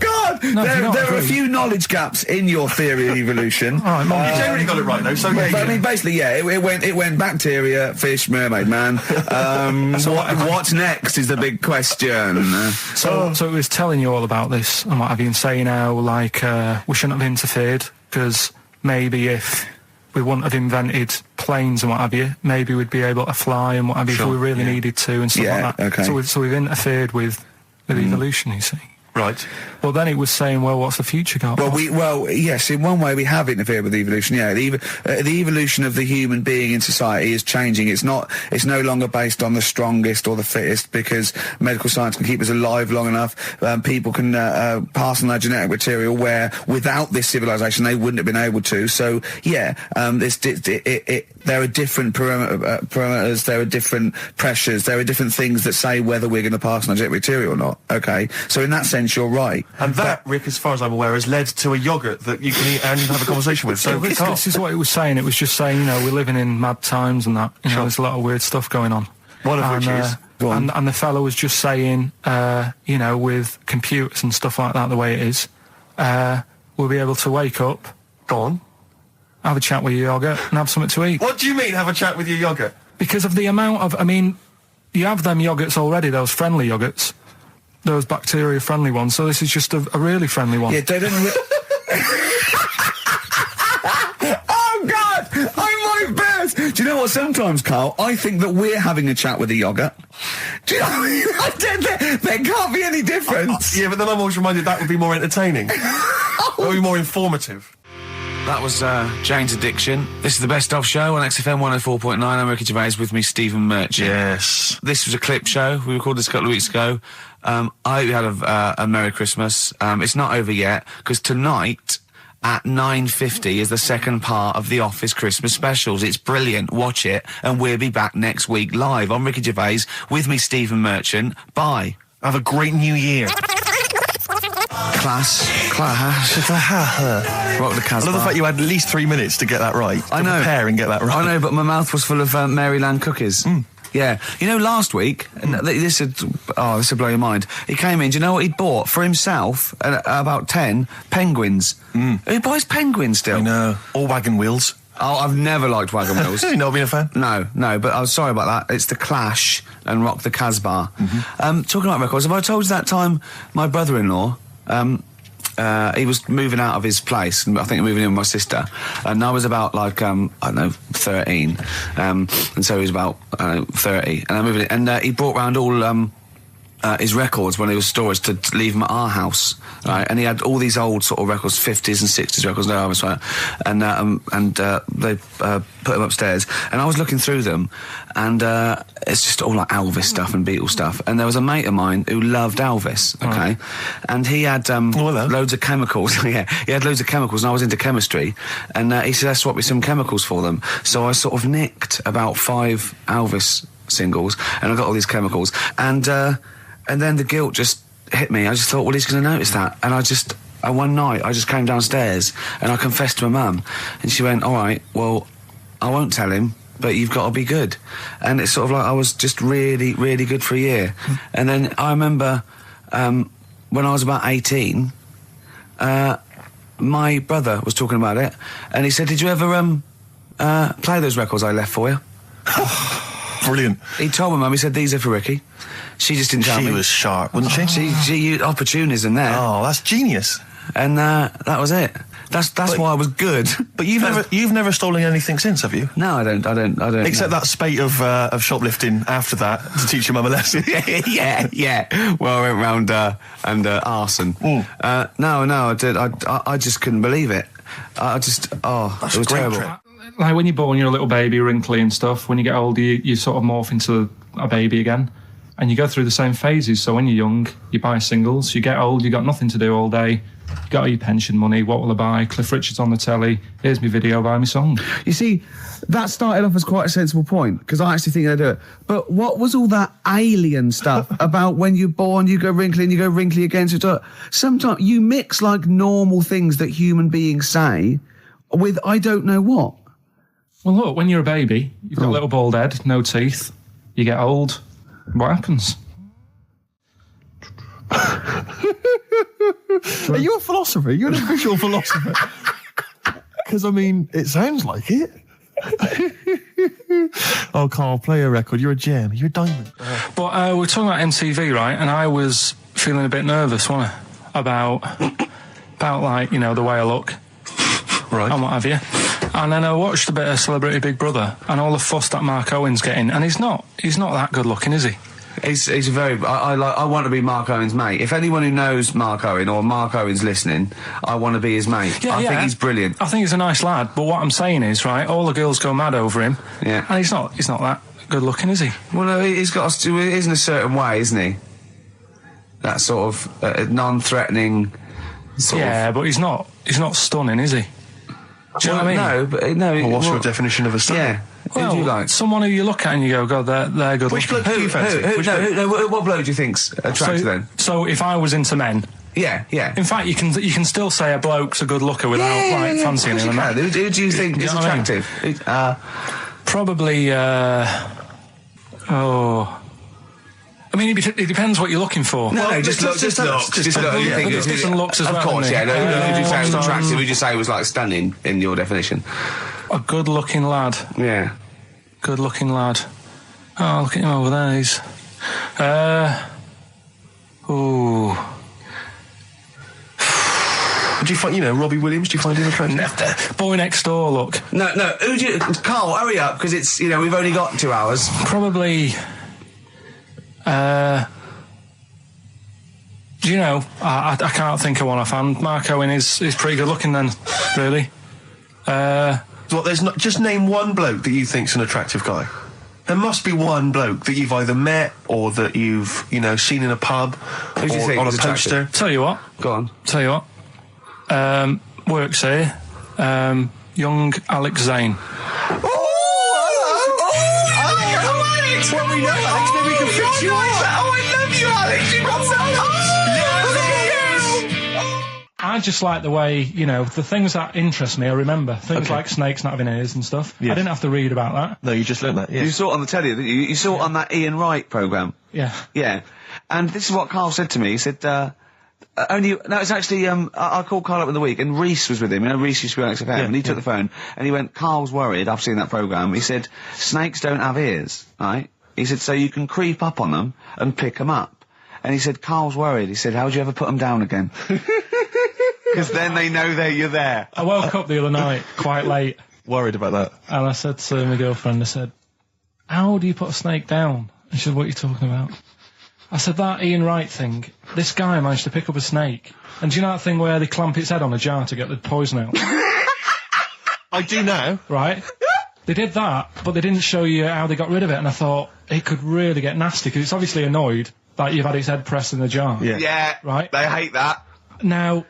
God! No, there are a few knowledge gaps in your theory of evolution. All right, you generally got it right though. So but I mean, basically, it went bacteria, fish, mermaid, man. What's next is the big question. So it was telling you all about this and what have you, and saying how we shouldn't have interfered, because maybe if we wouldn't have invented planes and what have you, maybe we'd be able to fly and what have you if we really needed to and stuff like that. Okay. So we've interfered with evolution, you see. Right. Well, then it was saying, well, what's the future got? Well, yes, in one way we have interfered with evolution. Yeah, the evolution of the human being in society is changing. It's no longer based on the strongest or the fittest, because medical science can keep us alive long enough. People can pass on their genetic material where without this civilization they wouldn't have been able to. So yeah, there are different parameters, there are different pressures, there are different things that say whether we're going to pass on our genetic material or not. Okay, so in that sense you're right. And that, Rick, as far as I'm aware, has led to a yogurt that you can eat and have a conversation with. So this is what it was saying. It was just saying, we're living in mad times and that. There's a lot of weird stuff going on. One of which is... And the fellow was just saying, with computers and stuff like that, the way it is, we'll be able to wake up... Go on. Have a chat with your yogurt and have something to eat. What do you mean, have a chat with your yogurt? Because of the amount of... I mean, you have them yogurts already, those friendly yogurts. Those bacteria-friendly ones, so this is just a really friendly one. Yeah, they don't... Oh, God! I'm my best! Do you know what, sometimes, Karl, I think that we're having a chat with a yogurt. Do you know what I mean? There can't be any difference. Yeah, but then I'm always reminded that would be more entertaining. That would be more informative. That was Jane's Addiction. This is the Best Of Show on XFM 104.9. I'm Ricky Gervais, with me Stephen Merchant. Yes. This was a clip show. We recorded this a couple of weeks ago. I hope you had a Merry Christmas. It's not over yet, because tonight at 9:50 is the second part of The Office Christmas specials. It's brilliant. Watch it, and we'll be back next week live. I'm Ricky Gervais, with me Stephen Merchant. Bye. Have a great new year. Class. Rock the Casbah. I love the fact you had at least 3 minutes to get that right. I know. Prepare and get that right. I know, but my mouth was full of Maryland cookies. Yeah. Last week, this would blow your mind. He came in, do you know what he'd bought for himself? About 10 penguins. Who buys penguins still? I know. Or wagon wheels. Oh, I've never liked wagon wheels. You've not been a fan? No, but I was sorry about that. It's The Clash and Rock the Casbah. Talking about records, have I told you that time my brother-in-law, he was moving out of his place, and I think moving in with my sister, and I was about like, I don't know, 13, and so he was about, 30, and I moved in, and he brought round all, his records when he was storage to leave them at our house, right? And he had all these old sort of records, 50s and 60s records, no, I was right, and they put them upstairs, and I was looking through them, and it's just all like Elvis stuff and Beatles stuff, and there was a mate of mine who loved Elvis, okay, and he had loads of chemicals, yeah, he had loads of chemicals, and I was into chemistry, and he said, "Let's swap me some chemicals for them," so I sort of nicked about 5 Elvis singles, and I got all these chemicals, and then the guilt just hit me. I just thought, well, he's going to notice that. And one night, I just came downstairs and I confessed to my mum. And she went, all right, well, I won't tell him, but you've got to be good. And it's sort of like I was just really, really good for a year. And then I remember when I was about 18, my brother was talking about it. And he said, did you ever play those records I left for you? Brilliant. He told my mum, he said, these are for Ricky. She just didn't tell me. She was sharp, wasn't she? She used opportunism there. Oh, that's genius. And that was it. That's why I was good. But you've never stolen anything since, have you? No, I don't. Except that spate of shoplifting after that to teach your mum a lesson. yeah. Well, I went round and arson. No, I did. I just couldn't believe it. That's it was terrible. Trip. Like when you're born, you're a little baby, wrinkly and stuff. When you get older, you sort of morph into a baby again. And you go through the same phases. So when you're young, you buy singles. You get old, you got nothing to do all day. You got all your pension money. What will I buy? Cliff Richard's on the telly. Here's my video, buy me song. You see, that started off as quite a sensible point, because I actually think they do it. But what was all that alien stuff about when you're born, you go wrinkly and you go wrinkly again? So sometimes you mix like normal things that human beings say with I don't know what. Well, look, when you're a baby, you've got a little bald head, no teeth. You get old. What happens? Are you a philosopher? You're an official philosopher. Because, I mean, it sounds like it. Oh, Karl, play a record. You're a gem. You're a diamond. But we're talking about MTV, right? And I was feeling a bit nervous, wasn't I? About like, you know, the way I look. Right. And what have you. And then I watched a bit of Celebrity Big Brother and all the fuss that Mark Owen's getting, and he's not that good looking, is he? He's very. I want to be Mark Owen's mate. If anyone who knows Mark Owen or Mark Owen's listening, I want to be his mate. I think he's brilliant. I think he's a nice lad. But what I'm saying is, right, all the girls go mad over him. Yeah. And he's not that good looking, is he? Well, no, he's got. He is in a certain way, isn't he? That sort of non-threatening. But he's not stunning, is he? Do you know what I mean? No, but no. Well, what's your definition of a stunning? Yeah. Well, who do you like? Someone who you look at and you go, God, they're good Which looking. bloke do you fancy? What bloke do you think's attractive then? So if I was into men. Yeah. In fact, you can still say a bloke's a good looker without fancying him. Who do you think is attractive? Probably. I mean, it depends what you're looking for. No, just look. Just look. Different looks as well. Of course, yeah. Who would you say was attractive? Who would you say was like stunning in your definition? A good-looking lad. Yeah. Good-looking lad. Oh, look at him over there. He's. Do you find, Robbie Williams? Do you find him attractive? Boy next door. Look. No. Who do you? Carl, hurry up, because it's we've only got 2 hours. Probably. Do you know? I can't think of one offhand. Mark Owen is pretty good looking then, really. There's not. Just name one bloke that you think's an attractive guy. There must be one bloke that you've either met or that you've seen in a pub Who do you think on a is attractive? poster. Tell you what. Go on. Tell you what. Works here. Young Alex Zane. Alex! Well, we know Alex, maybe we can fix you up. Oh, I love you, Alex. You've got so much. I just like the way, the things that interest me, I remember. Things like snakes not having ears and stuff. Yes. I didn't have to read about that. No, you just learned that, yes. You saw it on the telly, didn't you? You saw it on that Ian Wright programme. Yeah. Yeah. And this is what Carl said to me. He said, it's actually, I called Carl up in the week, and Reese was with him. Reese used to be on XFM, and he took the phone, and he went, Carl's worried, I've seen that programme. He said, snakes don't have ears, right? He said, so you can creep up on them and pick them up. And he said, Carl's worried. He said, how do you ever put them down again? Because then they know that you're there. I woke up the other night quite late. Worried about that. And I said to my girlfriend, I said, how do you put a snake down? And she said, what are you talking about? I said, that Ian Wright thing, this guy managed to pick up a snake. And do you know that thing where they clamp its head on a jar to get the poison out? I do now. Right? They did that, but they didn't show you how they got rid of it. And I thought, it could really get nasty, because it's obviously annoyed that you've had its head pressed in the jar. Yeah. Right? They hate that. Now...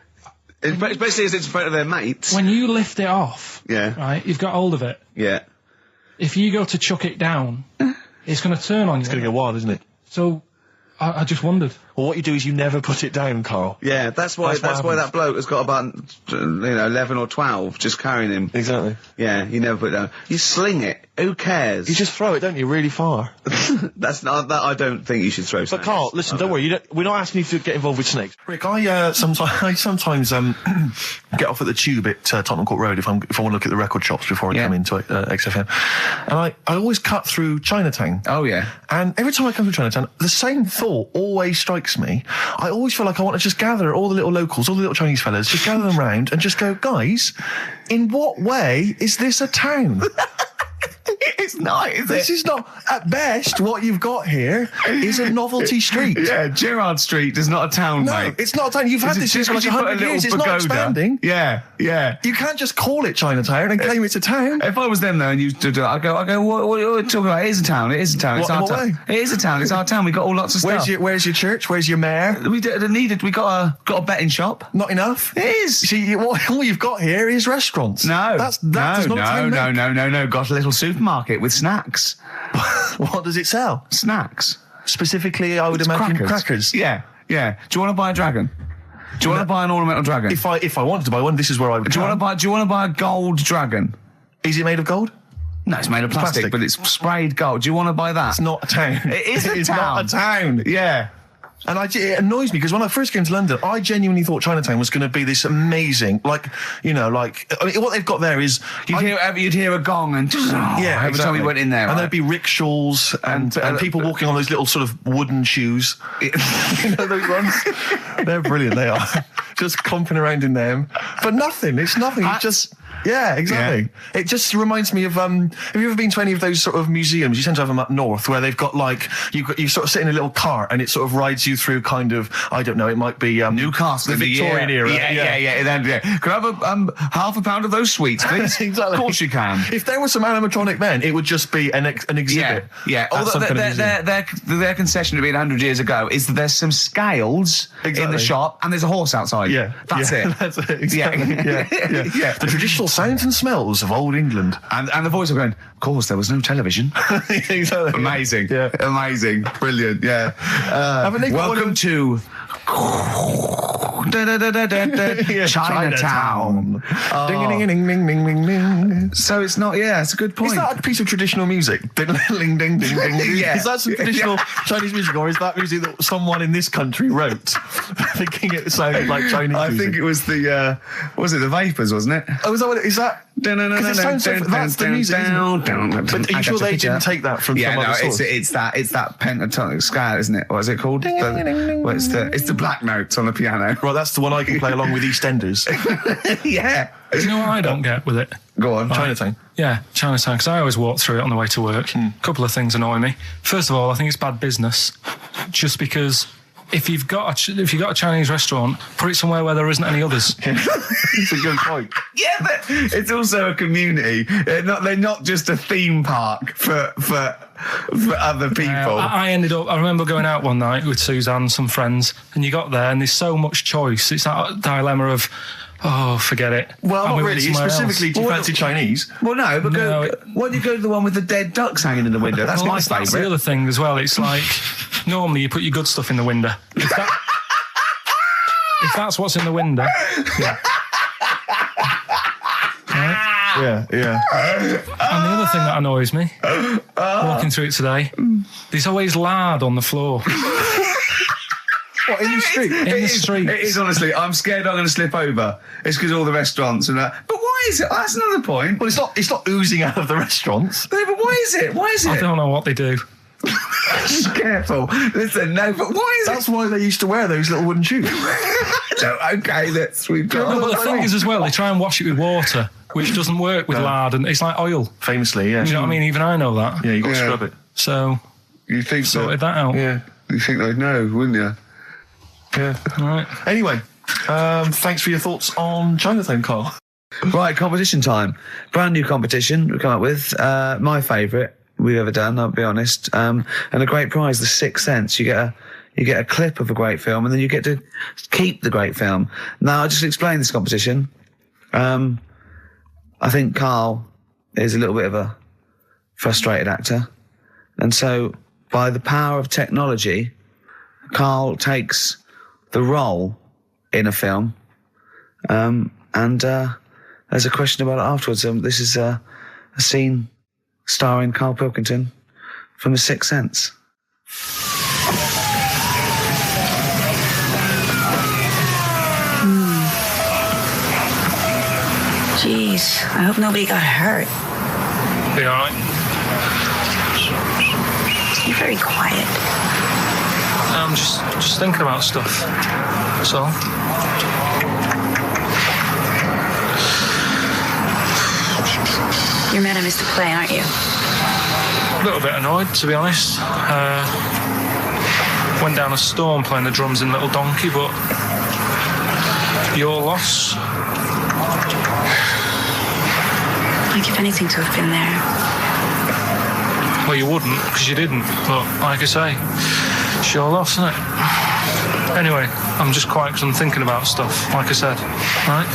Especially as it's in front of their mates. When you lift it off, Yeah. right, you've got hold of it. Yeah. If you go to chuck it down, it's going to turn on you. It's going to go wild, isn't it? So, I just wondered. Well, what you do is you never put it down, Carl. Yeah, that's why that bloke has got about 11 or 12 just carrying him. Exactly. Yeah, you never put it down. You sling it. Who cares? You just throw it, don't you, really far. That's not that. I don't think you should throw. But Carl, listen, don't worry. We're not asking you to get involved with snakes. Rick, I sometimes get off at the Tube at Tottenham Court Road if I want to look at the record shops before I come into XFM, and I always cut through Chinatown. Oh yeah. And every time I come through Chinatown, the same thought always strikes me. I always feel like I want to just gather all the little locals, all the little Chinese fellas, just gather them round and just go, guys, in what way is this a town? It's not, is This is not, at best, what you've got here is a novelty street. Yeah, Gerrard Street is not a town, No, mate. it's not a town. You've had this for like 100 years. It's not expanding. Yeah, yeah. You can't just call it Chinatown and claim it's a town. If I was them though and you did it, I go, what are you talking about? It is a town. It is a town. It's What, our in what town. It is a town. It's our town. We got all lots of stuff. Where's your church? Where's your mayor? We needed. We got a betting shop. Not enough. It is. See, all you've got here is restaurants. No, does not a town make. no. Got a little supermarket with snacks. What does it sell? Snacks. Specifically, I would imagine crackers. Yeah, yeah. Do you want to buy a dragon? Do you want to buy an ornamental dragon? If I wanted to buy one, this is where I would. Do you want to buy a gold dragon? Is it made of gold? No, it's made of plastic, but it's sprayed gold. Do you want to buy that? It's not a town. It is a It's town. not a town. Yeah. And it annoys me because when I first came to London, I genuinely thought Chinatown was going to be this amazing, what they've got there is You'd hear a gong and every time we went in there, and there'd be rickshaws and people walking on those little sort of wooden shoes. You know those ones? They're brilliant. They are just comping around in them, but nothing. It's nothing. It's just. Yeah, exactly. Yeah. It just reminds me of, have you ever been to any of those sort of museums? You tend to have them up north where they've got you sort of sit in a little cart and it sort of rides you through kind of, I don't know, it might be, Newcastle, the Victorian era. Yeah. Can I have half a pound of those sweets, please? Exactly. Of course you can. If there was some animatronic then, it would just be an exhibit. Yeah. Their concession to being 100 years ago is that there's some scales in the shop and there's a horse outside. Yeah. That's it. That's it. Exactly. Yeah. The traditional sounds and smells of old England. And the voice of going, of course, there was no television. Exactly. Amazing. Yeah. Amazing. Brilliant. Yeah. Welcome to Chinatown. Ding, ding, ding, ding, ding, ding, ding. So it's not, it's a good point. Is that a piece of traditional music? Ding, ding, ding, ding, ding. Yeah. Is that some traditional Chinese music, or is that music that someone in this country wrote, thinking it sounded like Chinese music? I think it was the Vapors, wasn't it? Oh, is that what it is? That? Because it sounds so, that's the music, isn't it? But are you sure they didn't take that from some other source? It's that pentatonic scale, isn't it? What is it called? It's the black notes on the piano. Right, that's the one I can play along with EastEnders. Yeah. Do you know what I don't get with it? Go on. Chinatown. Yeah, Chinatown, because I always walk through it on the way to work. A couple of things annoy me. First of all, I think it's bad business, just because if you've got a Chinese restaurant, put it somewhere where there isn't any others. It's a good point. Yeah, but it's also a community. They're not just a theme park for other people. I remember going out one night with Suzanne and some friends, and you got there and there's so much choice. It's that dilemma of, forget it. Well, not really. Specifically, do you fancy Chinese? Well, no, but why don't you go to the one with the dead ducks hanging in the window? That's my favourite. That's the other thing as well. It's like, normally you put your good stuff in the window. If that's what's in the window, yeah. Right? Yeah. And the other thing that annoys me, walking through it today, there's always lard on the floor. What, in the street? In the street. It is, honestly. I'm scared I'm going to slip over. It's because all the restaurants and that. But why is it? That's another point. Well, it's not oozing out of the restaurants. No, but why is it? I don't know what they do. Careful. Listen, no, but why is That's why they used to wear those little wooden shoes. okay, we've got... No, but the thing is as well, they try and wash it with water, which doesn't work with lard, and it's like oil. Famously, yeah. You know what I mean? Even I know that. Yeah, you got to scrub it. So, You think sorted that out. Yeah. You think they'd know, wouldn't you? Yeah. Right. Anyway, thanks for your thoughts on Chinatown, Carl. Right, competition time. Brand new competition we come up with. My favourite we've ever done, I'll be honest. And a great prize, The Sixth Sense. You get a clip of a great film, and then you get to keep the great film. Now, I'll just explain this competition. I think Karl is a little bit of a frustrated actor. And so, by the power of technology, Karl takes the role in a film. And there's a question about it afterwards. This is a scene starring Karl Pilkington from The Sixth Sense. Jeez, I hope nobody got hurt. Be alright? You're very quiet. I'm just thinking about stuff. That's all. You're mad I missed the play, aren't you? A little bit annoyed, to be honest. Went down a storm playing the drums in Little Donkey, but your loss. I'd give anything to have been there. Well, you wouldn't, because you didn't. But like I say, it's your loss, isn't it? Anyway, I'm just quiet because I'm thinking about stuff, like I said. Right?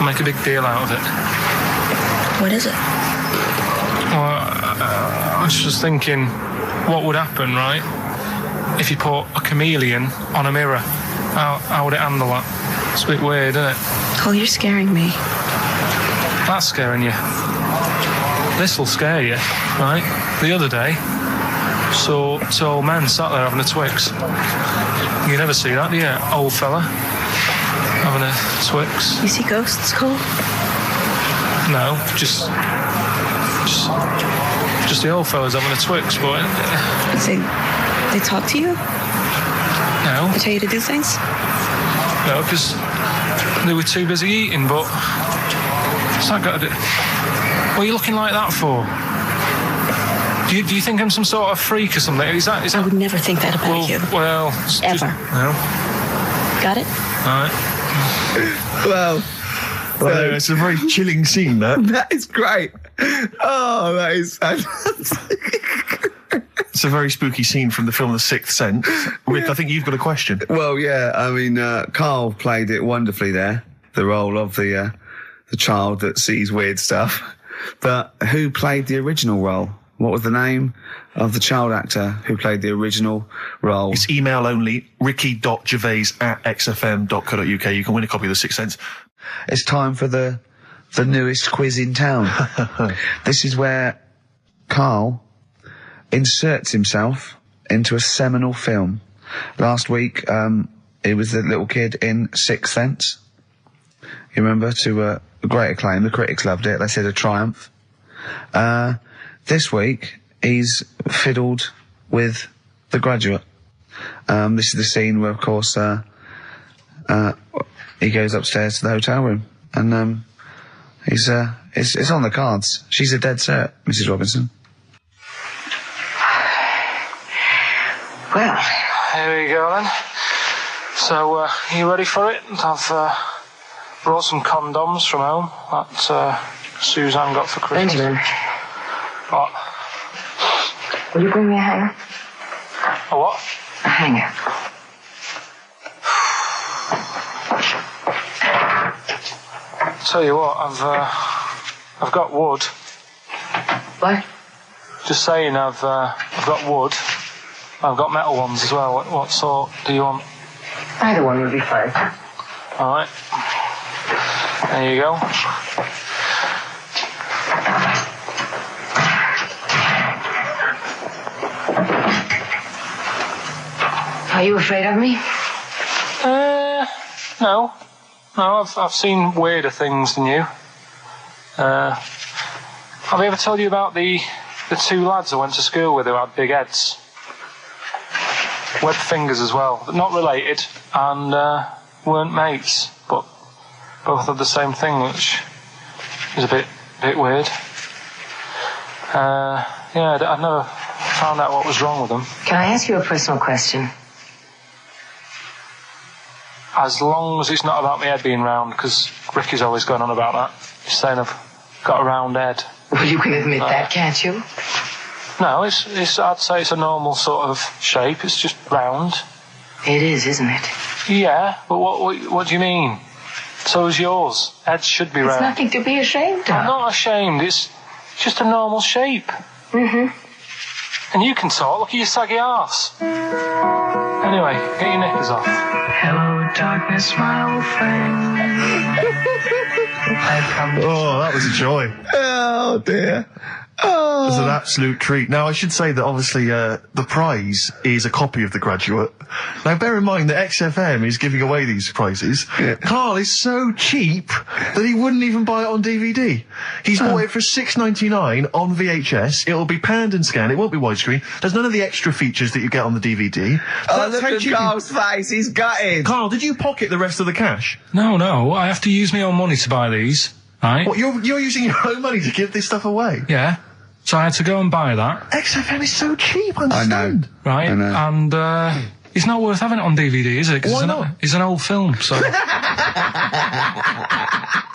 I'll make a big deal out of it. What is it? Well, I was just thinking, what would happen, right, if you put a chameleon on a mirror? How would it handle that? It's a bit weird, isn't it? Oh, you're scaring me. That's scaring you. This'll scare you, right? The other day, saw two old men sat there having a Twix. You never see that, do you? Old fella having a Twix. You see ghosts, Cole? No, just the old fellas having a Twix, boy. They talk to you? No. They tell you to do things? No, because they were too busy eating, but what's that got to do? What are you looking like that for? Do you think I'm some sort of freak or something? Is that? I would never think that about you. Well, ever. No. Got it? All right. Well, it's a very chilling scene, that. That is great. Oh, that is fantastic. It's a very spooky scene from the film The Sixth Sense. Rick, I think you've got a question. Well, yeah, I mean, Karl played it wonderfully there, the role of the child that sees weird stuff. But who played the original role? What was the name of the child actor who played the original role? It's email only, ricky.gervais@xfm.co.uk. You can win a copy of The Sixth Sense. It's time for the newest quiz in town. This is where Karl inserts himself into a seminal film. Last week, he was the little kid in Sixth Sense. You remember, to great acclaim. The critics loved it. They said a triumph. This week, he's fiddled with The Graduate. This is the scene where, of course, he goes upstairs to the hotel room, and it's on the cards. She's a dead cert, Mrs. Robinson. Well, Here we go then. So, you ready for it? I've brought some condoms from home that Suzanne got for Christmas. Benjamin, What? will you bring me a hanger? A what? A hanger. Tell you what, I've got wood. What? Just saying, I've got wood. I've got metal ones as well. What sort do you want? Either one would be fine. All right. There you go. Are you afraid of me? No. No, I've seen weirder things than you. Have I ever told you about the two lads I went to school with who had big heads? webbed fingers as well. But not related, and weren't mates, but both had the same thing, which is a bit weird. I've never found out what was wrong with them. Can I ask you a personal question? As long as it's not about my head being round, because Ricky's always going on about that. He's saying I've got a round head. Well, you can admit that, can't you? No, it's. I'd say it's a normal sort of shape. It's just round. It is, isn't it? Yeah, but what do you mean? So is yours. Heads should be round. It's nothing to be ashamed of. I'm not ashamed. It's just a normal shape. Mm-hmm. And you can talk. Look at your saggy arse. Anyway, get your knickers off. Hello, darkness, my old friend. Oh, that was a joy. Oh dear. It was an absolute treat. Now, I should say that obviously the prize is a copy of The Graduate. Now, bear in mind that XFM is giving away these prizes. Yeah. Carl is so cheap that he wouldn't even buy it on DVD. He's bought it for $6.99 on VHS. It'll be panned and scanned. It won't be widescreen. There's none of the extra features that you get on the DVD. Look at Carl's face. He's gutted. Carl, did you pocket the rest of the cash? No. I have to use my own money to buy these. Right? What, you're using your own money to give this stuff away? Yeah. So I had to go and buy that. XFM is so cheap, I understand. Right? I know. And it's not worth having it on DVD, is it? 'Cause Why not? It's an old film, so...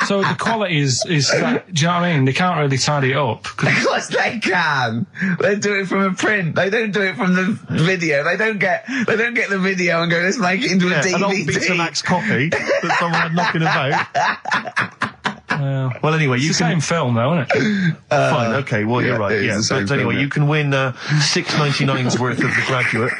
So the quality is do you know what I mean? They can't really tidy it up. Of course they can. They do it from a print. They don't do it from the video. They don't get the video and go, let's make it into a DVD. An old Betamax copy that someone had knocking about. Well, anyway, you it's the same film, though, isn't it? Fine, okay, well, you're right. Yeah, but anyway, film, you can win $6.99's worth of The Graduate.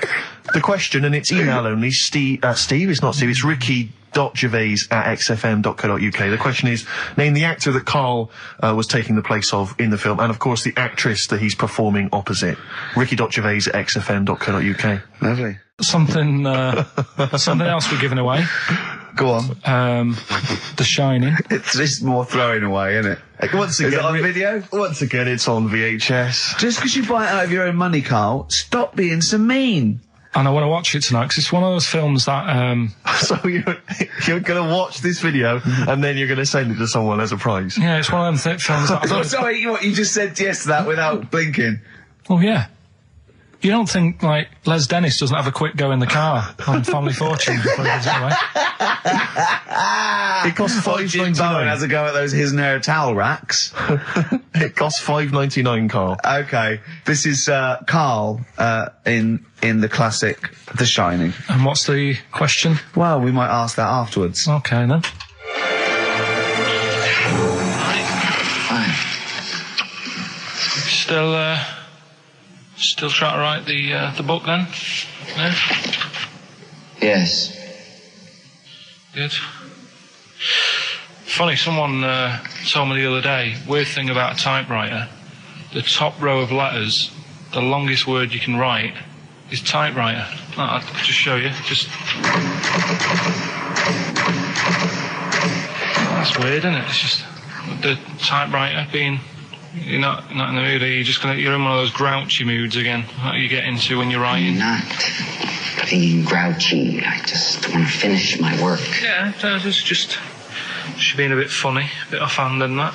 The question, and it's email only, Steve, it's not Steve, it's ricky.gervais@xfm.co.uk. The question is, name the actor that Karl was taking the place of in the film, and of course the actress that he's performing opposite. ricky.gervais@xfm.co.uk. Lovely. Something else we're giving away. Go on. The Shining. It's just more throwing away, isn't it? Once again, is it on video? Once again, it's on VHS. Just because you buy it out of your own money, Karl, stop being so mean. And I want to watch it tonight, because it's one of those films that... So you're going to watch this video, and then you're going to send it to someone as a prize? Yeah, it's one of them films that... Oh, sorry, what, you just said yes to that without blinking? Oh, yeah. You don't think, like, Les Dennis doesn't have a quick go in the car on Family Fortune before he gives it away? It costs Jim Bowen has $5.99. a go at those his and her towel racks. It costs $5.99, Karl. Okay, this is Karl in the classic The Shining. And what's the question? Well, we might ask that afterwards. Okay, then. Fine. Still trying to write the book, then? No? Yes. Good. Funny, someone told me the other day, weird thing about a typewriter, the top row of letters, the longest word you can write is typewriter. I'll just show you. That's weird, isn't it? It's just the typewriter being... You're not in the mood, are you? You're in one of those grouchy moods again, that you get into when you're writing. I'm not being grouchy. I just want to finish my work. Yeah, it's just being a bit funny, a bit offhand and that.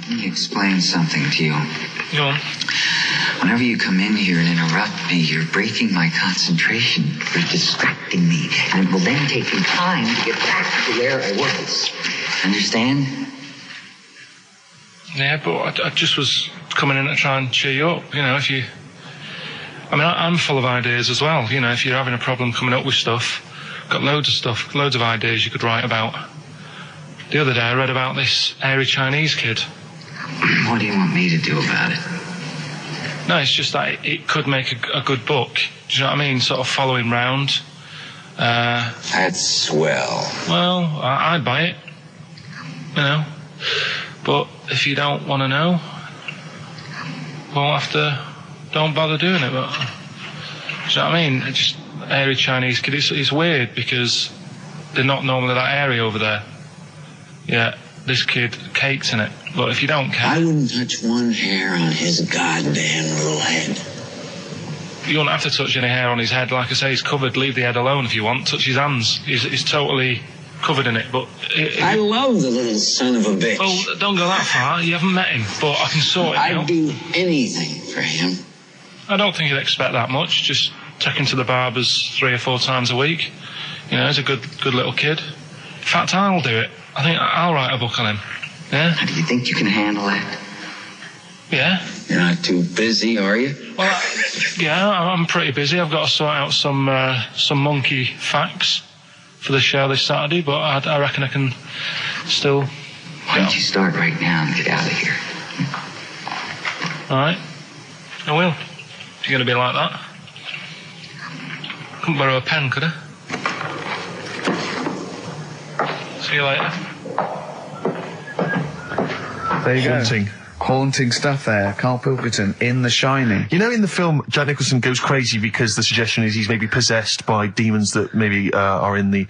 Let me explain something to you. Go on. Whenever you come in here and interrupt me, you're breaking my concentration. You're distracting me. And it will then take me time to get back to where I was. Understand? Yeah, but I just was coming in to try and cheer you up, you know, if you... I mean, I'm full of ideas as well, you know, if you're having a problem coming up with stuff, got loads of ideas you could write about. The other day I read about this airy Chinese kid. What do you want me to do about it? No, it's just that it could make a good book, do you know what I mean, sort of following round. That's swell. Well, I'd buy it, you know. But if you don't want to know, don't bother doing it. But, do you know what I mean? It's just airy Chinese kid. It's weird because they're not normally that airy over there. Yeah, this kid cakes in it. But if you don't care... I wouldn't touch one hair on his goddamn little head. You won't have to touch any hair on his head. Like I say, he's covered. Leave the head alone if you want. Touch his hands. He's totally covered in it. But I love the little son of a bitch. Well, don't go that far. You haven't met him, but I can sort it out. I'd do anything for him. I don't think he'd expect that much. Just take him to the barbers 3 or 4 times a week. You know, he's a good little kid. In fact, I'll do it. I think I'll write a book on him. Yeah? How do you think you can handle that? Yeah. You're not too busy, are you? Well, yeah, I'm pretty busy. I've got to sort out some monkey facts for the show this Saturday, but I reckon I can still... Why don't you start right now and get out of here? All right. I will. If you're going to be like that. Couldn't borrow a pen, could I? See you later. There you Haunting. go. Haunting stuff there. Karl Pilkington in The Shining. You know, in the film, Jack Nicholson goes crazy because the suggestion is he's maybe possessed by demons that maybe are in the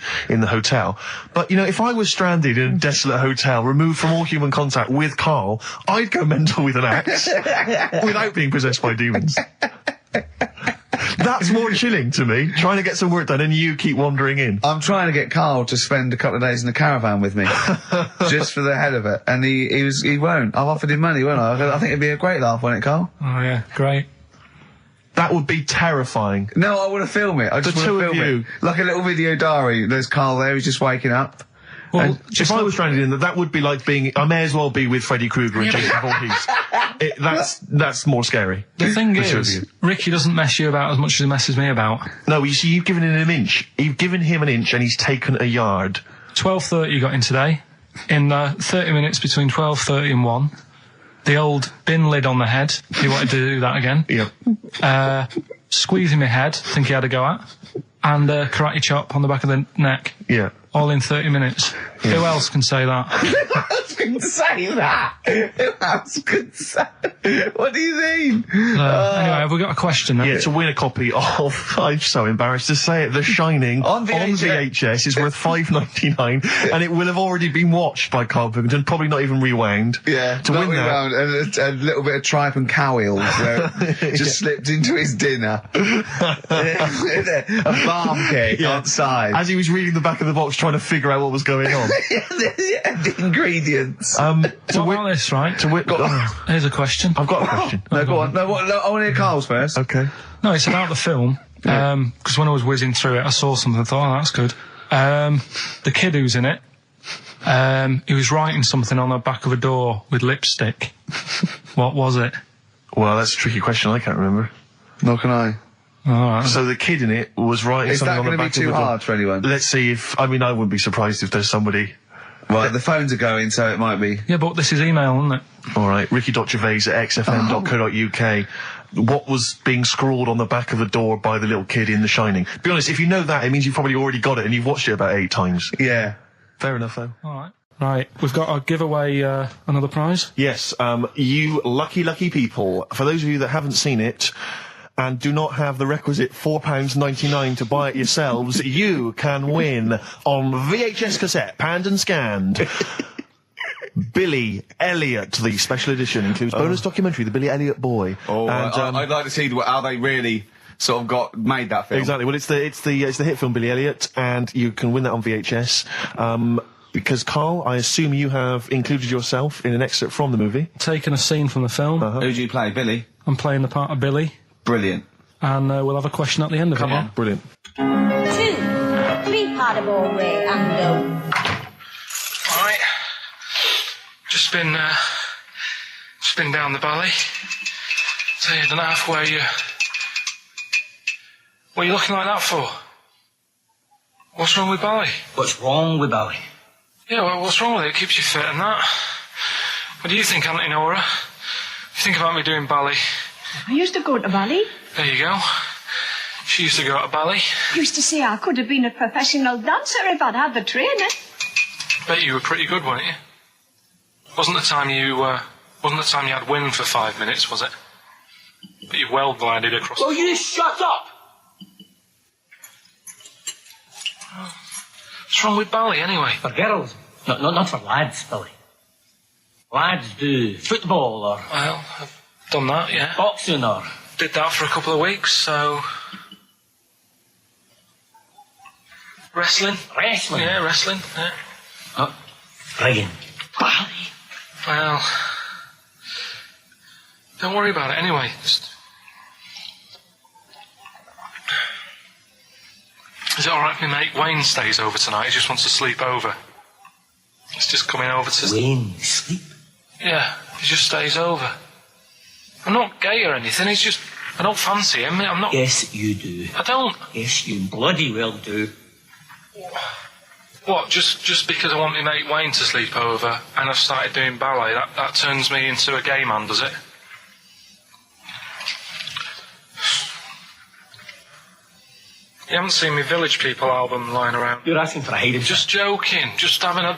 hotel. But, you know, if I was stranded in a desolate hotel, removed from all human contact with Karl, I'd go mental with an axe without being possessed by demons. That's more chilling to me, trying to get some work done and you keep wandering in. I'm trying to get Karl to spend a couple of days in the caravan with me, just for the head of it, and he won't. I've offered him money, won't I? I think it'd be a great laugh, wouldn't it, Karl? Oh, yeah, great. That would be terrifying. No, I want to film it. I just want to film it. Like a little video diary. There's Karl there, he's just waking up. Well, if I was stranded in that would be like being... I may as well be with Freddy Krueger and Jason Voorhees. That's more scary. The thing is, Ricky doesn't mess you about as much as he messes me about. No, you see, you've given him an inch. You've given him an inch and he's taken a yard. 12:30 you got in today. In 30 minutes between 12:30 and 1. The old bin lid on the head. He wanted to do that again. Yep. Squeezing my head, think he had a go at. And karate chop on the back of the neck. Yeah. All in 30 minutes. Yeah. Who else can say that? Who else can say that? Who else can say? What do you mean? Anyway, have we got a question then? Yeah, to win a copy of, I'm so embarrassed to say it, The Shining on VHS is worth $5.99 and it will have already been watched by Karl Pilkington, probably not even rewound. Yeah, to win that. And a little bit of tripe and cow eels where it just slipped into his dinner. A barm cake outside. As he was reading the back of the box trying to figure out what was going on. The ingredients. To win this, right? Here's a question. I've got a question. No, go on. No, I want to hear Karl's first. Okay. No, it's about the film. Because when I was whizzing through it, I saw something. I thought, oh, that's good. The kid who's in it, he was writing something on the back of a door with lipstick. What was it? Well, that's a tricky question. I can't remember. Nor can I. Right. So the kid in it was writing something on the back of the door. Is that going to be too hard for anyone? Let's see if... I mean, I wouldn't be surprised if there's somebody... Right, the phones are going, so it might be. Yeah, but this is email, isn't it? All right, Ricky.Gervais at xfm.co.uk. What was being scrawled on the back of the door by the little kid in The Shining? To be honest, if you know that, it means you've probably already got it and you've watched it about 8 times. Yeah. Fair enough, though. All right. Right, we've got to give away another prize. Yes, you lucky people. For those of you that haven't seen it and do not have the requisite £4.99 to buy it yourselves, you can win on VHS cassette, panned and scanned. Billy Elliot, the special edition, includes bonus documentary, The Billy Elliot Boy. Oh, and, I'd like to see how they really sort of made that film. Exactly. Well, it's the hit film Billy Elliot, and you can win that on VHS. Because, Karl, I assume you have included yourself in an excerpt from the movie. Taken a scene from the film. Who do you play, Billy? I'm playing the part of Billy. Brilliant. And we'll have a question at the end of it. Come on. Brilliant. 2, 3 part of all way and go. Alright. Just been down the valley. So you don't know where you... What are you looking like that for? What's wrong with Bally? What's wrong with Bally? Yeah, well, what's wrong with it? It keeps you fit and that. What do you think, Auntie Nora? You think about me doing Bally? I used to go to Bally. There you go. She used to go to Bally. Used to say I could have been a professional dancer if I'd had the training. Bet you were pretty good, weren't you? Wasn't the time you had wind for 5 minutes, was it? But you well glided across. Well, you shut up! What's wrong with Bally, anyway? For girls. Not for lads, Billy. Lads do football or... Well, I've done that, yeah. Boxing or did that for a couple of weeks, so... Wrestling? Wrestling? Yeah, wrestling, yeah. Oh, friggin' bally. Well... Don't worry about it, anyway. Just... Is it alright if my mate Wayne stays over tonight? He just wants to sleep over. He's just coming over to... Wayne, sleep? Yeah, he just stays over. I'm not gay or anything, he's just... I don't fancy him, I'm not... Yes, you do. I don't... Yes, you bloody well do. What, just because I want my mate Wayne to sleep over and I've started doing ballet, that turns me into a gay man, does it? You haven't seen my Village People album lying around? You're asking for a hiding. Just joking, just having a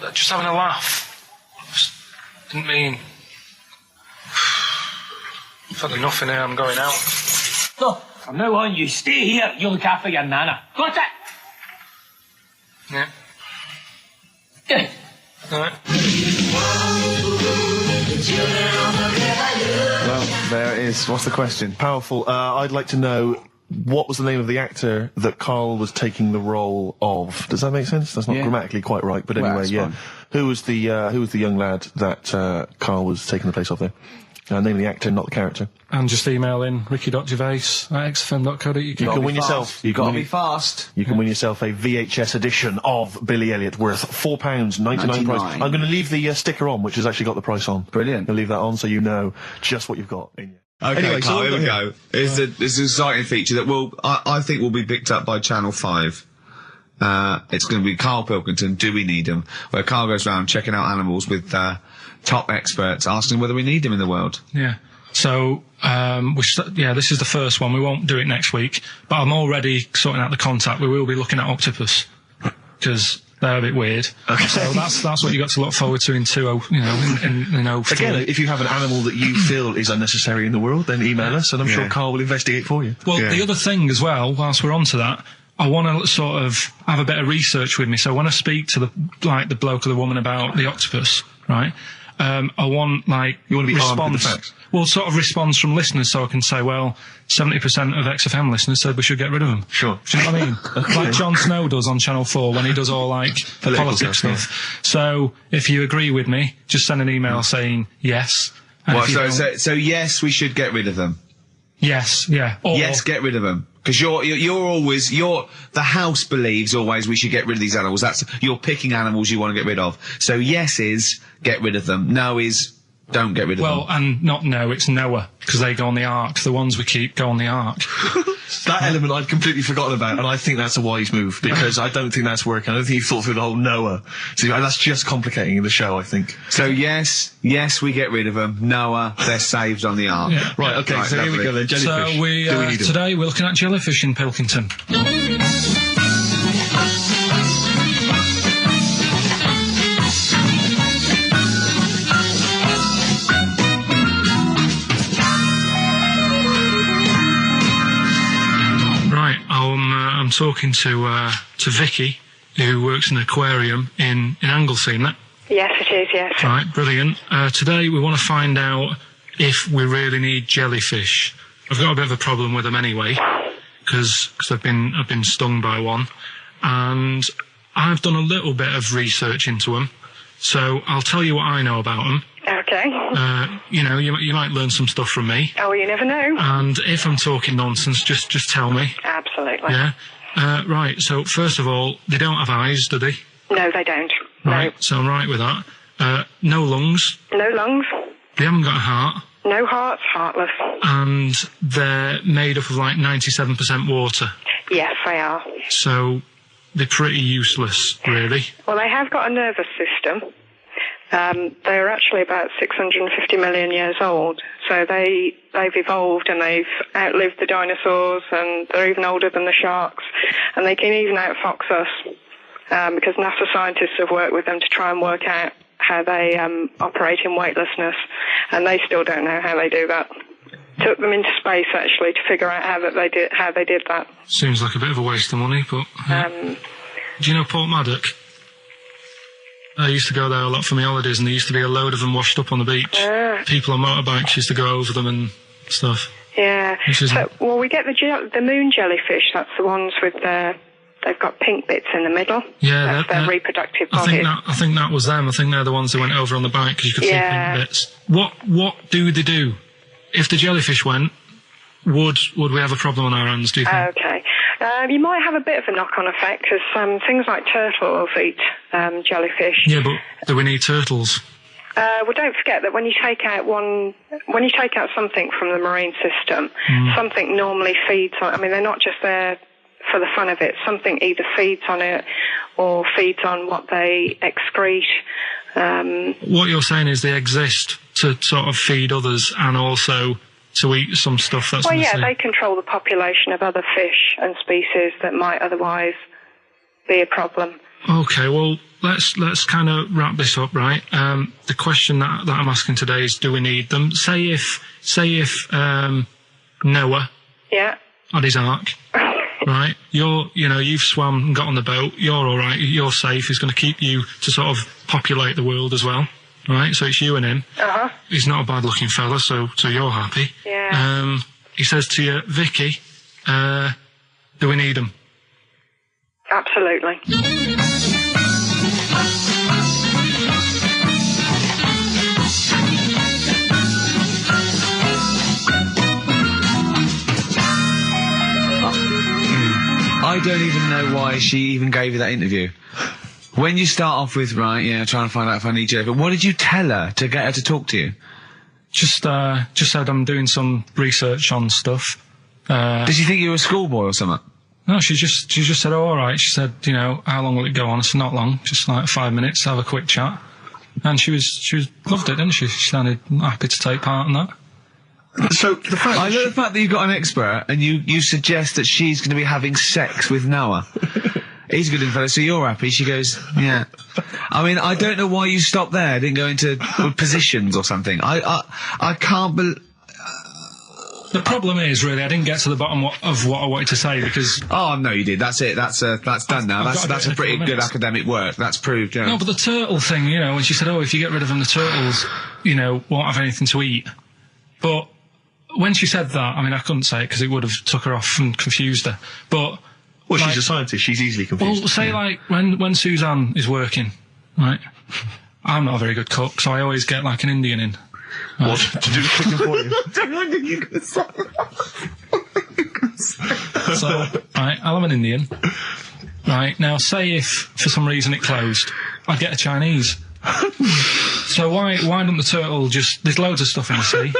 laugh. Just didn't mean... I've had enough in here, I'm going out. No, from now on, you stay here, you look after your nana. Got it? Yeah. Good. All right. Well, there it is. What's the question? Powerful. I'd like to know what was the name of the actor that Karl was taking the role of. Does that make sense? That's not grammatically quite right, but anyway, fine. Who was the young lad that Karl was taking the place of there? Name of the actor, not the character. And just email in ricky.gervais@xfm.co.uk. You can win yourself. You gotta be fast. You can win yourself a VHS edition of Billy Elliot worth £4.99 price. I'm going to leave the sticker on, which has actually got the price on. Brilliant. I'll leave that on so you know just what you've got in you. Okay, Anyway, Carl, so here we go. It's an exciting feature that I think will be picked up by Channel 5. It's going to be Karl Pilkington, Do We Need Him? Where Karl goes around checking out animals with top experts, asking whether we need them in the world. Yeah. So, this is the first one. We won't do it next week, but I'm already sorting out the contact. We will be looking at octopus, because they're a bit weird. Okay. So that's what you got to look forward to in 20, in Again, if you have an animal that you feel is unnecessary in the world, then email us, and I'm sure Karl will investigate for you. Well, the other thing as well, whilst we're on to that, I want to sort of have a bit of research with me. So when I speak to the bloke or the woman about the octopus, right? I want you want to be armed with the facts. Well, sort of response from listeners, so I can say, well, 70% of XFM listeners said we should get rid of them. Sure. Do you know what I mean? Okay. Like Jon Snow does on Channel 4 when he does all politics stuff. Yeah. So if you agree with me, just send an email saying yes. So yes, we should get rid of them. Yes, yeah. Or, yes, get rid of them. Because the house believes always we should get rid of these animals. You're picking animals you want to get rid of. So yes is get rid of them. No is don't get rid of them. Well, and not no, it's Noah, because they go on the ark. The ones we keep go on the ark. That element I'd completely forgotten about, and I think that's a wise move, because I don't think that's working. I don't think you've thought through the whole Noah. So that's just complicating the show, I think. So yes, we get rid of them. Noah, they're saved on the ark. Yeah. Right, okay, so lovely. here we go then, jellyfish. So we today we're looking at jellyfish in Pilkington. I'm talking to Vicky, who works in an aquarium in Anglesey, isn't it? Yes, it is, yes. Right, brilliant. Today we want to find out if we really need jellyfish. I've got a bit of a problem with them anyway, because I've been stung by one, and I've done a little bit of research into them, so I'll tell you what I know about them. Okay. You might learn some stuff from me. Oh, you never know. And if I'm talking nonsense, just tell me. Absolutely. Yeah. Right, so first of all, they don't have eyes, do they? No, they don't. Right, no. So I'm right with that. No lungs. No lungs. They haven't got a heart. No hearts, heartless. And they're made up of like 97% water. Yes, they are. So they're pretty useless, really. Well, they have got a nervous system. They're actually about 650 million years old. So they've evolved and they've outlived the dinosaurs, and they're even older than the sharks. And they can even outfox us, because NASA scientists have worked with them to try and work out how they operate in weightlessness. And they still don't know how they do that. Took them into space, actually, to figure out how they did that. Seems like a bit of a waste of money, but... Do you know Port Maddock? I used to go there a lot for my holidays, and there used to be a load of them washed up on the beach. People on motorbikes used to go over them and stuff. Yeah. Well, we get the moon jellyfish. That's the ones with they've got pink bits in the middle. Yeah, that's their reproductive bodies. I think that was them. I think they're the ones that went over on the bike because you could see pink bits. What do they do? If the jellyfish went, would we have a problem on our hands, do you think? Okay. You might have a bit of a knock-on effect because things like turtles eat jellyfish. Yeah, but do we need turtles? Well, don't forget that when you take out something from the marine system, something normally feeds on. I mean, they're not just there for the fun of it. Something either feeds on it or feeds on what they excrete. What you're saying is they exist to sort of feed others and also to eat some stuff that's... Well, yeah, they control the population of other fish and species that might otherwise be a problem. Okay, well, let's kind of wrap this up, right? The question that I'm asking today is, do we need them? Say if Noah had his ark, right? You've swum and got on the boat. You're all right. You're safe. He's going to keep you to sort of populate the world as well, right? So it's you and him. He's not a bad-looking fella, so you're happy. Yeah. He says to you, Vicky, do we need him? Absolutely. I don't even know why she even gave you that interview. When you start off with, trying to find out if I need you, but what did you tell her to get her to talk to you? Just said I'm doing some research on stuff. Did she think you were a schoolboy or something? No, she just said, oh, all right. She said, how long will it go on? I said, not long, just like 5 minutes, have a quick chat. And she loved it, didn't she? She sounded happy to take part in that. So the fact I love the fact that you've got an expert and you suggest that she's going to be having sex with Noah. He's a good info, so you're happy. She goes, yeah. I mean, I don't know why you stopped there, didn't go into positions or something. I can't believe... The problem is, really, I didn't get to the bottom of what I wanted to say because... Oh, no, you did. That's it. That's done now. That's a pretty good academic work. That's proved, No, but the turtle thing, when she said, oh, if you get rid of them, the turtles, won't have anything to eat. But when she said that, I mean, I couldn't say it because it would have took her off and confused her. But... Well, she's a scientist. She's easily confused. Well, say, like, when Suzanne is working, right, I'm not a very good cook, so I always get, like, an Indian in. What? To do the cooking for you? So, right, I'll have an Indian. Right, now, say if, for some reason, it closed, I'd get a Chinese. So why don't the turtle just... There's loads of stuff in the sea.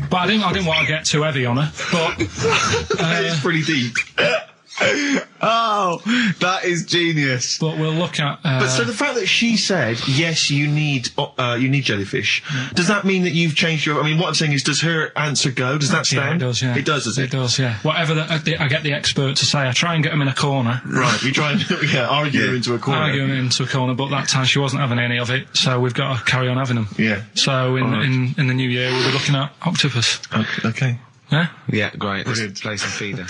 But I didn't want to get too heavy on her, but... That is pretty deep. Oh, that is genius. But we'll look at... But so the fact that she said, yes, you need jellyfish, does that mean that you've changed your... I mean, what I'm saying is, does her answer go? Does that stand? Yeah, it does, yeah. It does, does it? It does, yeah. Whatever I get the expert to say, I try and get him in a corner. Right, you try and argue him into a corner. Argue him into a corner, but that time she wasn't having any of it, so we've got to carry on having them. Yeah. So in the new year, we'll be looking at octopus. Okay. Yeah? Yeah, great. Let's play some feeder.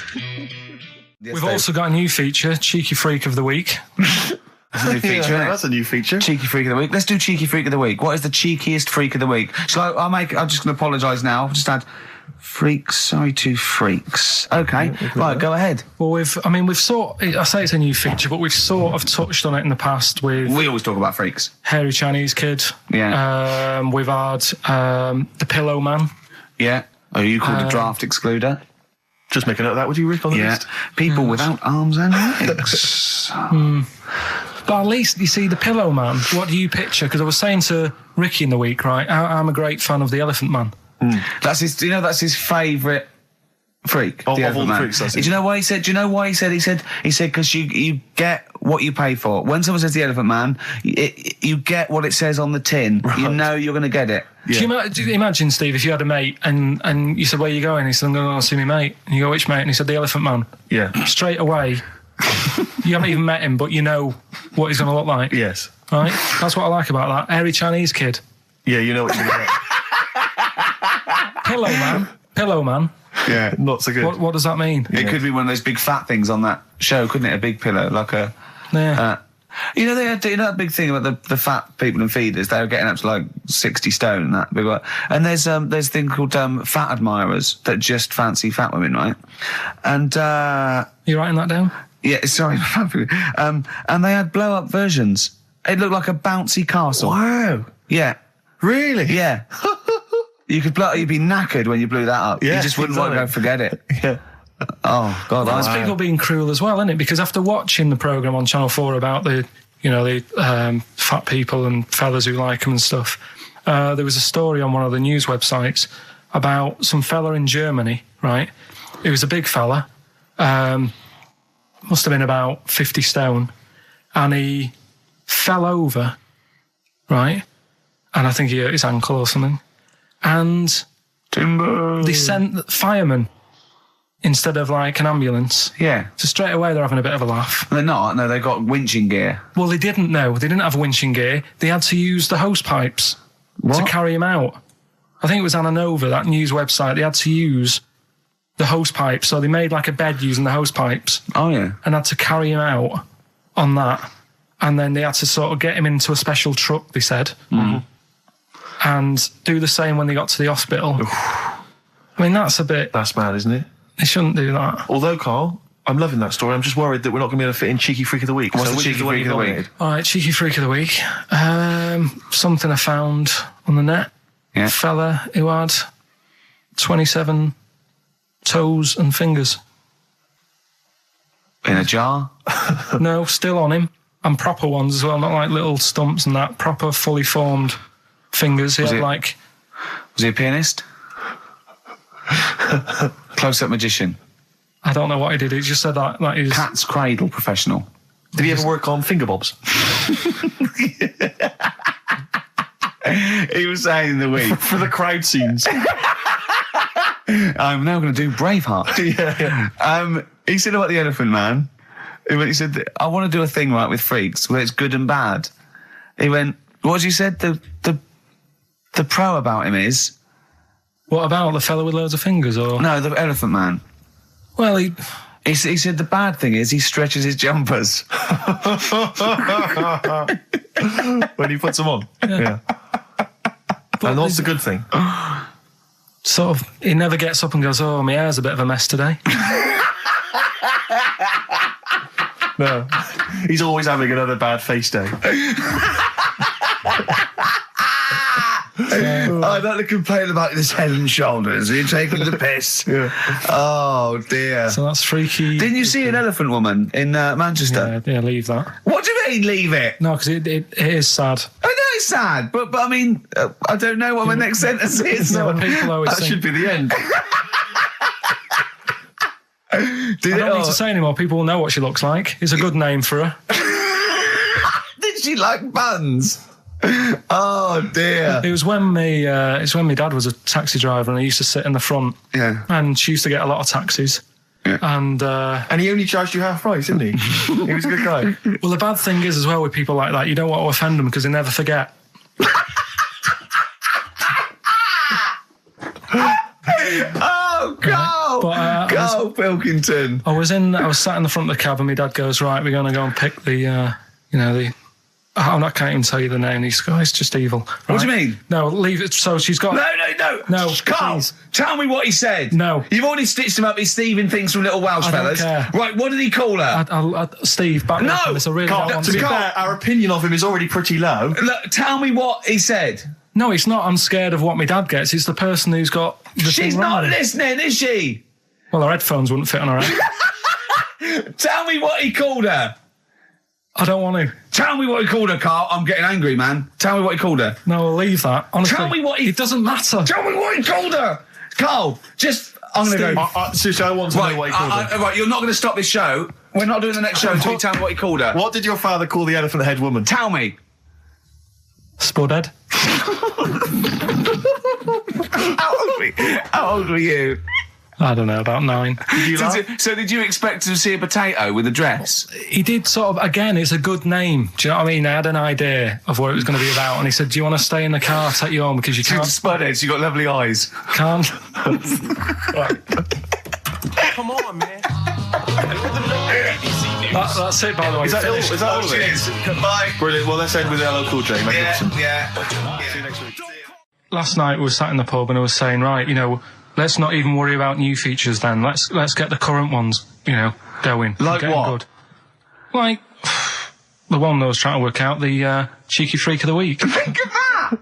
Yes, We've also got a new feature, Cheeky Freak of the Week. That's a new feature, yeah, that's a new feature. Cheeky Freak of the Week. Let's do Cheeky Freak of the Week. What is the cheekiest freak of the week? I'm just going to apologise now. I'll just add freaks, sorry to freaks. Okay, right, go ahead. Well, I say it's a new feature, but we've sort of touched on it in the past with... We always talk about freaks. Hairy Chinese Kid. Yeah. We've had the Pillow Man. Yeah. Oh, you called a draft excluder? Just make a note of that, would you, Rick, on the list? People without arms and legs. But at least, you see, the Pillow Man, what do you picture? Because I was saying to Ricky in the week, right, I'm a great fan of the Elephant Man. That's his, that's his favourite freak. Of all the freaks, that's it. Do you know why he said? Do you know why he said? He said because you get what you pay for. When someone says the Elephant Man, you get what it says on the tin. Right. You know you're going to get it. Yeah. Do you imagine, Steve, if you had a mate and you said, where are you going? He said, I'm going to go see my mate. And you go, which mate? And he said, the Elephant Man. Yeah. Straight away, you haven't even met him, but you know what he's going to look like. Yes. Right? That's what I like about that. Hairy Chinese Kid. Yeah, you know what you're going to get. Pillow Man. Yeah. Not so good. What does that mean? It could be one of those big fat things on that show, couldn't it? A big pillow, like a... Yeah. You know, they had that big thing about the fat people in feeders. They were getting up to like 60 stone and that big one. And there's a thing called fat admirers that just fancy fat women, right? And you writing that down? Yeah, sorry. And they had blow up versions. It looked like a bouncy castle. Wow. Yeah. Really? Yeah. You'd be knackered when you blew that up. Yeah, you just wouldn't want to go forget it. Yeah. Oh God, Well, there's people being cruel as well, isn't it? Because after watching the programme on Channel 4 about the fat people and fellas who like them and stuff, there was a story on one of the news websites about some fella in Germany, right? He was a big fella, must have been about 50 stone, and he fell over, right? And I think he hurt his ankle or something. And Timber. They sent firemen instead of like an ambulance. Yeah. So straight away they're having a bit of a laugh. They're not. No, they've got winching gear. Well, they didn't know. They didn't have winching gear. They had to use the hose pipes to carry him out. I think it was Anna Nova, that news website. They had to use the hose pipes. So they made like a bed using the hose pipes. Oh, yeah. And had to carry him out on that. And then they had to sort of get him into a special truck, they said. Mm-hmm. And do the same when they got to the hospital. I mean, that's mad, isn't it? They shouldn't do that. Although, Carl, I'm loving that story. I'm just worried that we're not going to be able to fit in Cheeky Freak of the Week. What's the Cheeky Freak of the Week? All right, Cheeky Freak of the Week. Something I found on the net. Yeah. A fella who had 27 toes and fingers. In a jar? No, still on him. And proper ones as well, not like little stumps and that. Proper, fully formed fingers. He had like... Was he a pianist? Close-up magician? I don't know what he did. He just said that he's... Cat's cradle professional. Did he ever work on finger bobs? He was saying in the week. For the crowd scenes. I'm now going to do Braveheart. Yeah. He said about the Elephant Man. He said, I want to do a thing right with freaks where it's good and bad. He went, what did you said? The pro about him is... What about the fella with loads of fingers, or...? No, the Elephant Man. Well, he said the bad thing is he stretches his jumpers. When he puts them on. Yeah. And what's the good thing? Sort of, he never gets up and goes, oh, my hair's a bit of a mess today. No. He's always having another bad face day. I don't complain about his head and shoulders. You're taking the piss. Yeah. Oh, dear. So that's freaky. Didn't you see an elephant woman in Manchester? Yeah, leave that. What do you mean, leave it? No, because it is sad. I know it's sad, but I mean, I don't know what my next sentence is. No, people always that should be the end. I don't need to say anymore. People will know what she looks like. It's a good name for her. Did she like buns? Oh dear! It was when my dad was a taxi driver, and he used to sit in the front. Yeah. And she used to get a lot of taxis. Yeah. And he only charged you half price, didn't he? He was a good guy. Well, the bad thing is as well with people like that, you don't want to offend them because they never forget. Oh, go! Karl Pilkington. I was sat in the front of the cab, and my dad goes, right, we're going to go and pick the I can't even tell you the name. These guys, just evil. Right? What do you mean? No, leave it. So she's got... No, Karl, please. tell me what he said. No. You've already stitched him up with Stephen things from Little Welsh I don't fellas. care. Right, what did he call her? Steve, back me up on this. I really don't want to be fair, our opinion of him is already pretty low. Look, tell me what he said. No, it's not. I'm scared of what my dad gets. It's the person who's got the She's thing not wrong. listening, is she? Well, her headphones wouldn't fit on her head. Tell me what he called her. I don't want to. Tell me what he called her, Karl. I'm getting angry, man. Tell me what he called her. No, I'll leave that. Honestly, Tell me what he... It doesn't matter. Tell me what he called her. Karl, just... I'm going to go... Seriously, I want to know what he called her. Right, you're not going to stop this show. We're not doing the next show until you tell me what he called her. What did your father call the elephant head woman? Tell me. Spudhead. How old were you? I don't know, about 9. Did you expect to see a potato with a dress? He did sort of, again, it's a good name. Do you know what I mean? I had an idea of what it was going to be about, and he said, do you want to stay in the car, I'll take you home, because you can't... Spudheads, you got lovely eyes. Can't. Come on, man. That's it, by the way. Is that all? Finished. Is that all of it? Cheers. Bye. Brilliant. Well, let's end with LL Cool J. Mel Gibson. Yeah. See you next week. Last night we were sat in the pub and I was saying, right, you know, let's not even worry about new features then. Let's get the current ones, you know, going. Like getting what? Good. Like the one that I was trying to work out, the cheeky freak of the week. Think of that.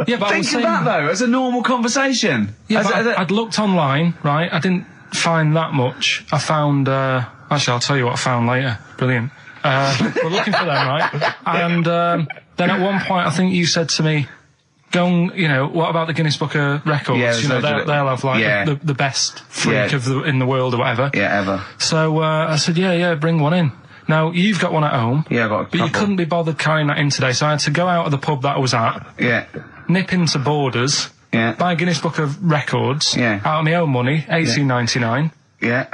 Yeah, but I was Think of saying, that though as a normal conversation. yeah, but I'd looked online, right? I didn't find that much. I found. Actually, I'll tell you what I found later. Brilliant. We're looking for them, right? And then at one point, I think you said to me, "Go and, you know, what about the Guinness Book of Records? Yeah, you know, they'll have like the best freak in the world or whatever." Yeah, ever. So I said, yeah, bring one in. Now, you've got one at home. Yeah, I got a But you couple. couldn't be bothered carrying that in today, so I had to go out of the pub that I was at, Yeah. nip into Borders, Yeah. buy a Guinness Book of Records, Yeah. out of my own money, $18.99, Yeah.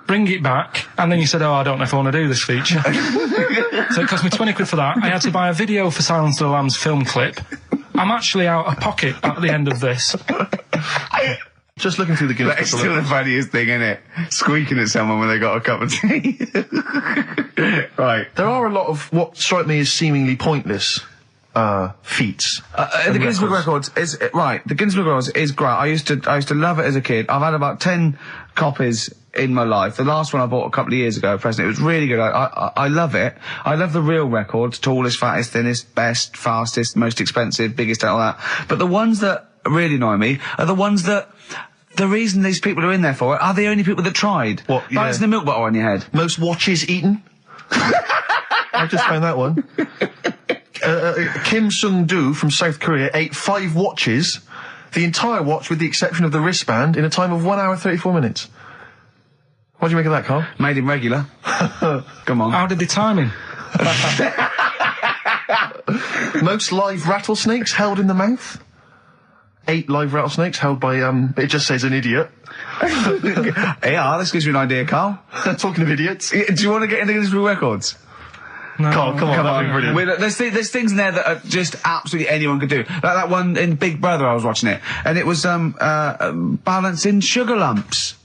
bring it back, and then you said, I don't know if I want to do this feature. So it cost me 20 quid for that. I had to buy a video for Silence of the Lambs film clip. I'm actually out of pocket at the end of this. Just looking through the Guinness That's Book still of the funniest thing, isn't it? Squeaking at someone when they got a cup of tea. Right. There are a lot of what strike me as seemingly pointless feats. The Guinness Book of Records is right. The Guinness Book of Records is great. I used to love it as a kid. I've had about 10 copies in my life. The last one I bought a couple of years ago, present. It was really good. I love it. I love the real records: tallest, fattest, thinnest, best, fastest, most expensive, biggest, all that. But the ones that really annoy me are the ones that. The reason these people are in there for it are the only people that tried. What? Yeah. Balancing the milk bottle on your head. Most watches eaten. I just found that one. Kim Sung-do from South Korea ate 5 watches, the entire watch with the exception of the wristband, in a time of 1 hour 34 minutes. What do you make of that, Carl? Made him regular. Come on. How did they time him? Most live rattlesnakes held in the mouth. 8 live rattlesnakes held by, it just says an idiot. Yeah, this gives you an idea, Carl. Talking of idiots. Do you want to get into Guinness Book of Records? No. Carl, come on, that'd be brilliant. There's things in there that are just absolutely anyone could do. Like that one in Big Brother, I was watching it, and it was balancing sugar lumps.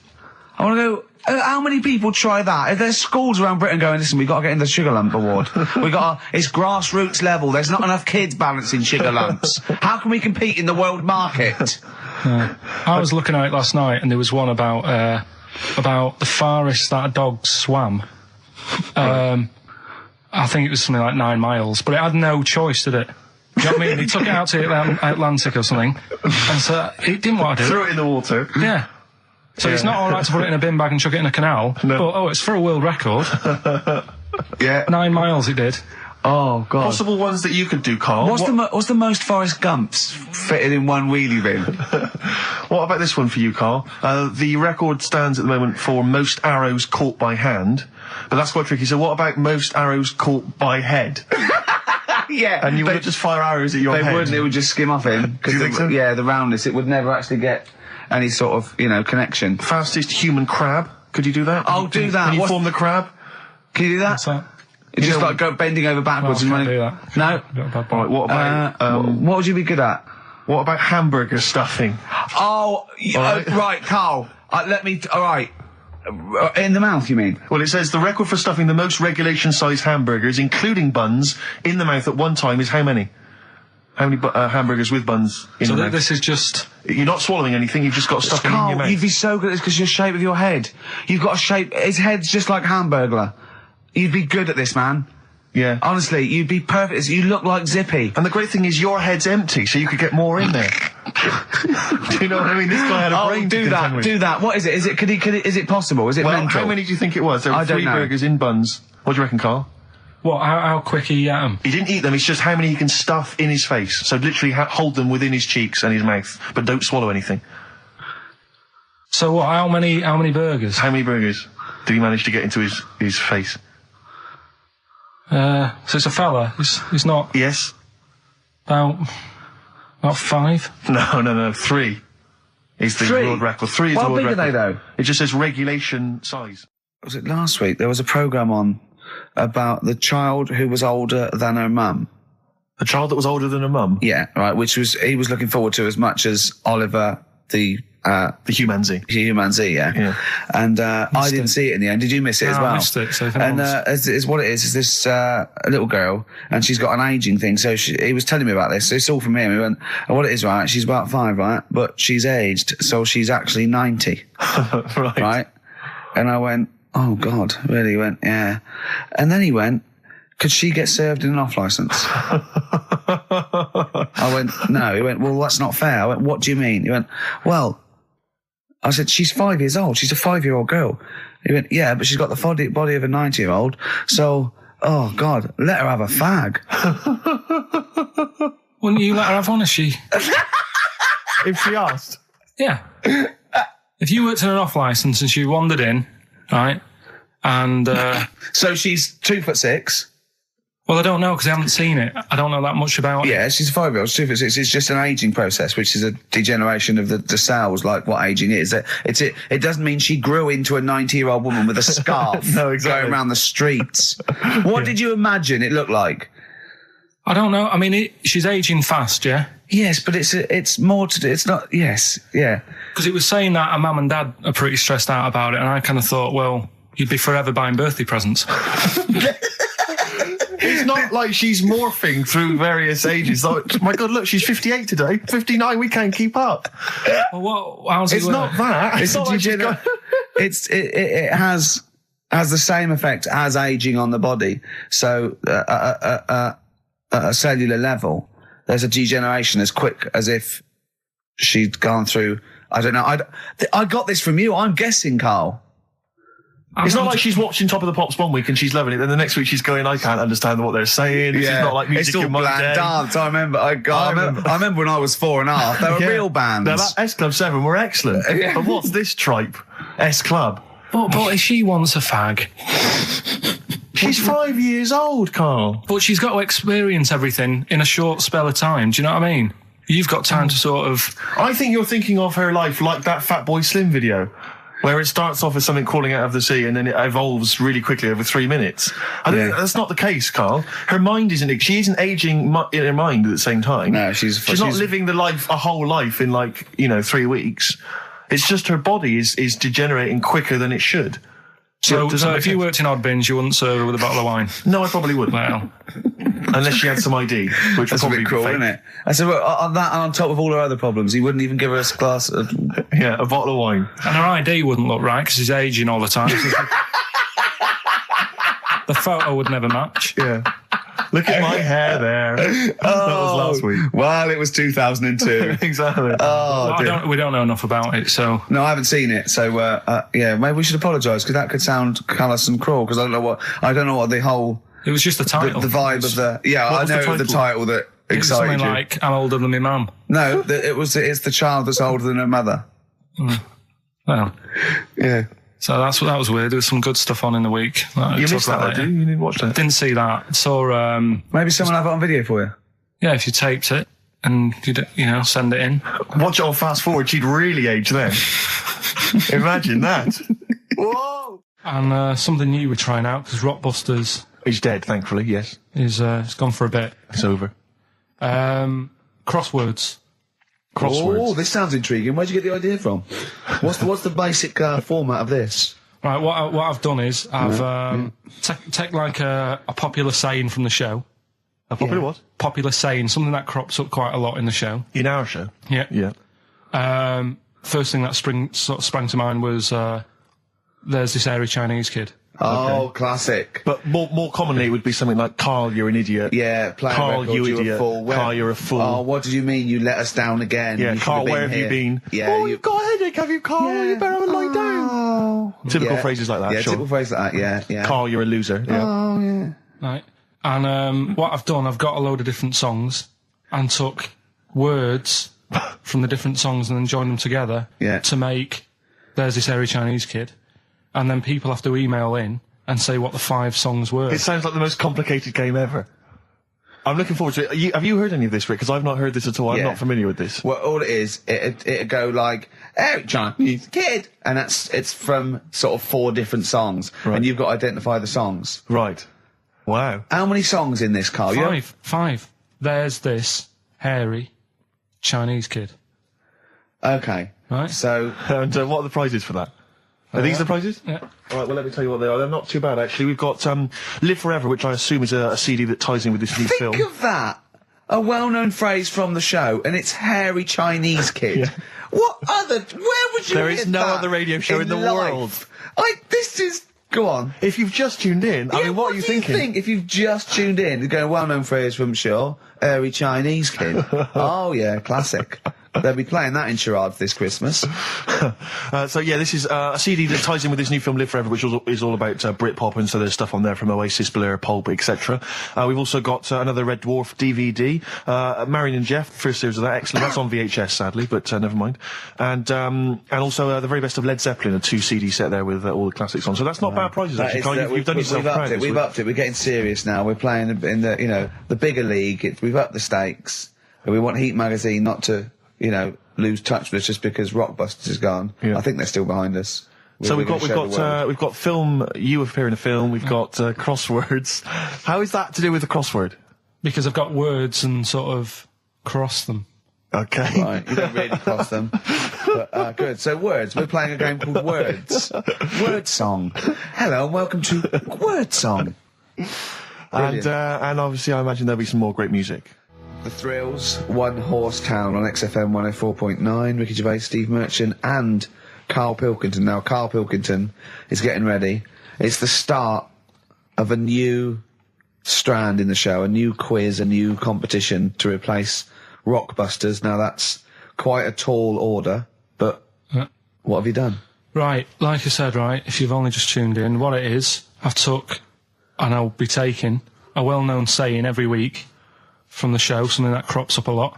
I want to go. How many people try that? If there's schools around Britain going, listen, we've got to get in the Sugar Lump Award. It's grassroots level. There's not enough kids balancing sugar lumps. How can we compete in the world market? I was looking at it last night, and there was one about the farthest that a dog swam. I think it was something like 9 miles, but it had no choice, did it? You know what I mean? He took it out to the Atlantic or something, and so it didn't want to do it. Threw it in the water. Yeah. So it's not all right to put it in a bin bag and chuck it in a canal, but it's for a world record. Yeah. 9 miles it did. Oh, God. Possible ones that you could do, Carl. What's the most Forrest Gumps fitted in one wheelie bin? What about this one for you, Carl? The record stands at the moment for most arrows caught by hand, but that's quite tricky. So what about most arrows caught by head? Yeah. And you would just fire arrows at your head? They wouldn't. It would just skim off him. Do you think so? Yeah, the roundness. It would never actually get any sort of, connection. Fastest human crab. Could you do that? I'll do that. Can you form the crab? Can you do that? What's that? It's just like go bending over backwards and running. Do that. No. Right, what about what would you be good at? what about hamburger stuffing? Oh, right, Carl. All right. In the mouth, you mean? Well, it says the record for stuffing the most regulation-sized hamburgers, including buns, in the mouth at one time is how many? How many hamburgers with buns in the mouth? This is just... You're not swallowing anything, you've just got stuffing in your mouth. You'd be so good at this because your shape of your head. You've got a shape... His head's just like Hamburglar. You'd be good at this, man. Yeah. Honestly, you'd be perfect. You look like Zippy. And the great thing is your head's empty, so you could get more in there. Do you know what I mean? This guy had a brain to contend with. Do that. What is it? Is it possible? Is it mental? How many do you think it was? There were 3 burgers in buns. What do you reckon, Carl? What, how quick he ate them? He didn't eat them, it's just how many he can stuff in his face. So literally hold them within his cheeks and his mouth, but don't swallow anything. So what, how many burgers? How many burgers did he manage to get into his face? So it's a fella, he's not... Yes. About 5? No, 3 is the world record. 3 is the world record. How big are they, though? It just says regulation size. Was it last week? There was a programme on about the child who was older than her mum. A child that was older than her mum? Yeah, right, he was looking forward to as much as Oliver, the The Human Z. Human Z, yeah. And I didn't see it in the end. Did you miss it as well? I missed it. So and it's what it is this little girl, and she's got an ageing thing. So he was telling me about this. So it's all from him. He went, and what it is, right? She's about 5, right? But she's aged, so she's actually 90. Right? And I went, oh God, really? He went, yeah. And then he went, could she get served in an off licence? I went, no. He went, well, that's not fair. I went, what do you mean? He went, well, I said, she's 5 years old. She's a 5-year-old girl. He went, yeah, but she's got the body of a 90-year-old. So, oh God, let her have a fag. Wouldn't you let her have one if she... if she asked? Yeah. If you worked in an off licence and she wandered in, right, and... so she's 2'6". Well, I don't know because I haven't seen it. I don't know that much about it. Yeah, she's a 5-year-old. She's 2'6". It's just an ageing process, which is a degeneration of the cells, like what ageing is. It doesn't mean she grew into a 90-year-old woman with a scarf no, exactly. going around the streets. What did you imagine it looked like? I don't know. I mean, she's ageing fast, yeah? Yes, but it's more to do. It's not, yes, yeah. Because it was saying that her mum and dad are pretty stressed out about it, and I kind of thought, well, you'd be forever buying birthday presents. It's not like she's morphing through various ages. Like, my God, look, she's 58 today. 59, we can't keep up. Well, how's it It's work? not that. It's not like it has the same effect as aging on the body. So at a cellular level, there's a degeneration as quick as if she'd gone through. I don't know. I got this from you. I'm guessing, Carl. It's not like she's watching Top of the Pops one week and she's loving it, then the next week she's going, I can't understand what they're saying. It's not like music it's all in my bland day. dance. I remember. I remember when I was 4.5. They were real bands. Now, that S Club 7 were excellent. Yeah. But what's this tripe? S Club. But if she wants a fag... She's 5 years old, Carl. But she's got to experience everything in a short spell of time. Do you know what I mean? You've got time to sort of... I think you're thinking of her life like that Fatboy Slim video, where it starts off as something crawling out of the sea and then it evolves really quickly over 3 minutes. I think that's not the case, Carl. Her mind isn't... She isn't aging in her mind at the same time. No, she's not living a whole life in 3 weeks. It's just her body is degenerating quicker than it should. So if you worked in odd bins, you wouldn't serve her with a bottle of wine? No, I probably wouldn't. Well... Unless she had some ID, which would probably be cruel, isn't it? I said, well, on that and on top of all her other problems, he wouldn't even give her a glass of... Yeah, a bottle of wine. And her ID wouldn't look right because she's aging all the time. The photo would never match. Yeah. Look at my hair there. That was last week. Well, it was 2002. Exactly. Well, we don't know enough about it, so... No, I haven't seen it, so, maybe we should apologise, because that could sound callous and cruel, because I don't know what the whole... It was just the title. The vibe of the... Yeah, I know the title that excited something you. like, I'm older than my mum. No, it's the child that's older than her mother. Well... Yeah. So that was weird. There was some good stuff on in the week. You missed that, didn't you? You didn't watch that? Didn't see that. Saw... Maybe someone have it on video for you. Yeah, if you taped it and, send it in. Watch it on fast forward. She'd really age then. Imagine that. Whoa! And something new we're trying out, because Rockbusters... He's dead, thankfully, yes. It's gone for a bit. It's over. Crosswords. Oh, this sounds intriguing. Where'd you get the idea from? What's the basic format of this? Right, what I've done is I've take like a popular saying from the show. A popular what? Popular saying, something that crops up quite a lot in the show. In our show? Yeah. Yeah. First thing that sprang to mind was there's this hairy Chinese kid. Oh, classic. But more commonly, it would be something like, Carl, you're an idiot. Yeah, Carl, you idiot. You're a fool. Carl, you're a fool. Oh, what did you mean? You let us down again. Yeah, Carl, where have you been? Yeah, you've got a headache, have you, Carl? Yeah. You better have a lie down. Typical phrases like that, yeah, sure. typical phrases like that, yeah. Carl, you're a loser. Yeah. Oh, yeah. Right. And what I've done, I've got a load of different songs and took words from the different songs and then joined them together to make There's This Hairy Chinese Kid. And then people have to email in and say what the 5 songs were. It sounds like the most complicated game ever. I'm looking forward to it. Have you heard any of this, Rick? Because I've not heard this at all. I'm not familiar with this. Well, all it is, it'd go like, "Hey, Chinese kid," and it's from sort of 4 different songs, and you've got to identify the songs. Right. Wow. How many songs in this, Carl? 5. There's this hairy Chinese kid. Okay. Right. So, And what are the prizes for that? Are these the prizes? Yeah. All right, well, let me tell you what they are. They're not too bad, actually. We've got Live Forever, which I assume is a CD that ties in with this new film. think of that. A well-known phrase from the show, and it's hairy Chinese kid. Yeah. Where would you There hear is no that other radio show in the life? world. This is... Go on. If you've just tuned in, I mean, what are you thinking? What do you think if you've just tuned in? You're going, well-known phrase from Shaw, hairy Chinese kid. Oh, yeah, classic. They'll be playing that in charades this Christmas. So yeah, this is a CD that ties in with this new film Live Forever, which is all about Britpop, and so there's stuff on there from Oasis, Blur, Pulp, etc. We've also got another Red Dwarf DVD, Marion and Jeff, first series of that, excellent. That's on VHS, sadly, but never mind. And also the very best of Led Zeppelin, a 2 CD set there with all the classics on. So that's not bad prizes, actually. Carl, you've done yourself proud. We've upped it. We're getting serious now. We're playing in the the bigger league. We've upped the stakes. We want Heat magazine not to lose touch with us just because Rockbusters is gone. Yeah. I think they're still behind us. So we've got film. You appear in a film. We've got crosswords. How is that to do with the crossword? Because I've got words and sort of cross them. Okay. Right, you don't really cross them. But, good. So words. We're playing a game called Words. Word Song. Hello and welcome to Word Song. And obviously I imagine there'll be some more great music. The Thrills, One Horse Town on XFM 104.9, Ricky Gervais, Steve Merchant and Karl Pilkington. Now, Karl Pilkington is getting ready. It's the start of a new strand in the show, a new quiz, a new competition to replace Rockbusters. Now, that's quite a tall order, but what have you done? Right, like I said, if you've only just tuned in, what it is, I've took, and I'll be taking, a well-known saying every week from the show, something that crops up a lot.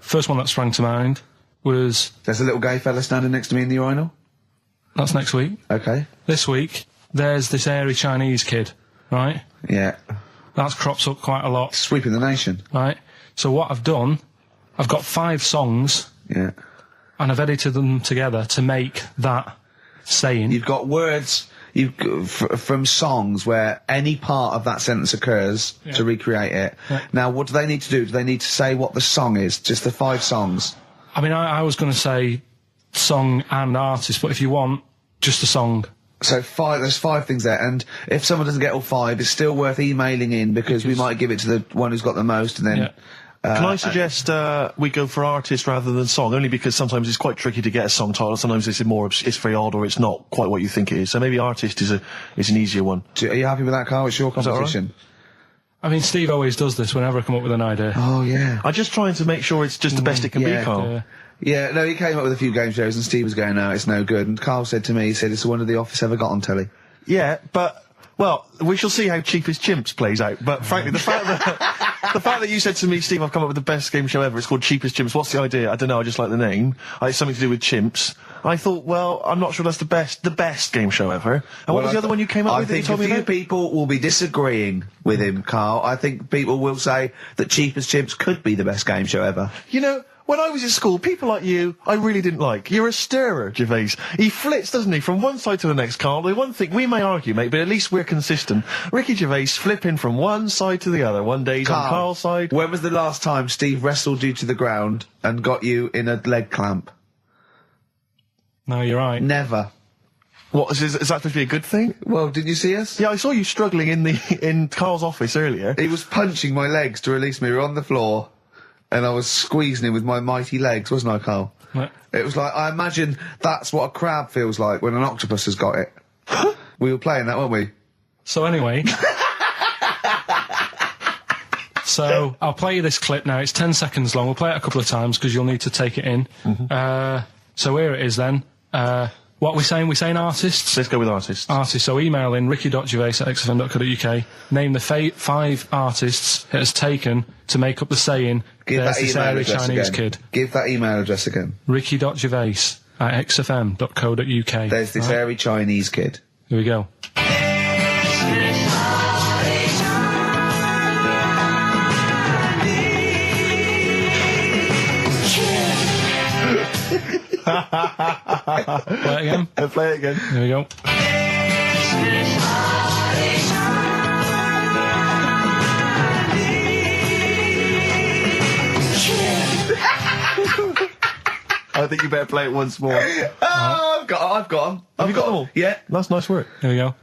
First one that sprang to mind was... There's a little gay fella standing next to me in the urinal? That's next week. Okay. This week, there's this hairy Chinese kid, right? Yeah. That's crops up quite a lot. Sweeping the nation. Right. So what I've done, I've got 5 songs. Yeah. And I've edited them together to make that saying. You've got words... from songs where any part of that sentence occurs to recreate it. Yeah. Now, what do they need to do? Do they need to say what the song is? Just the 5 songs? I mean, I was going to say song and artist, but if you want, just a song. So there's 5 things there, and if someone doesn't get all 5, it's still worth emailing in because we might give it to the one who's got the most, and then... Yeah. Can I suggest we go for artist rather than song? Only because sometimes it's quite tricky to get a song title. Sometimes it's very odd, or it's not quite what you think it is. So maybe artist is an easier one. Are you happy with that, Carl? It's your competition. I mean, Steve always does this whenever I come up with an idea. Oh yeah. I'm just trying to make sure it's just the best it can be, Carl. Yeah, no, he came up with a few game shows, and Steve was going, "No, it's no good." And Carl said to me, he said, "It's the one of The Office ever got on telly." Yeah, but. Well, we shall see how Cheapest Chimps plays out. But frankly, the fact that you said to me, Steve, I've come up with the best game show ever. It's called Cheapest Chimps. What's the idea? I don't know. I just like the name. It's something to do with chimps. I thought, well, I'm not sure that's the best game show ever. And what was the other one you came up with that you told me about? I think a few people will be disagreeing with him, Carl. I think people will say that Cheapest Chimps could be the best game show ever. You know, when I was in school, people like you, I really didn't like. You're a stirrer, Gervais. He flits, doesn't he, from one side to the next, Carl. The one thing, we may argue, mate, but at least we're consistent. Ricky Gervais flipping from one side to the other. One day he's on Carl's side. When was the last time Steve wrestled you to the ground and got you in a leg clamp? No, you're right. Never. What, is that supposed to be a good thing? Well, did you see us? Yeah, I saw you struggling in Carl's office earlier. He was punching my legs to release me. We were on the floor. And I was squeezing him with my mighty legs, wasn't I, Carl? What? It was like, I imagine that's what a crab feels like when an octopus has got it. We were playing that, weren't we? So anyway... So, I'll play you this clip now. It's 10 seconds long. We'll play it a couple of times because you'll need to take it in. Mm-hmm. So here it is then. What are we saying? We're saying artists? Let's go with artists. Artists. So email in ricky.gervais@xfm.co.uk. Name the 5 artists it has taken to make up the saying, Give there's that this email hairy address Chinese again. kid. Give that email address again. ricky.gervais@xfm.co.uk. There's this hairy Chinese kid. Here we go. Play it again. Play it again. Here we go. think you better play it once more. Oh, I've got them. Have you got them all? Yeah. That's nice work. Here we go.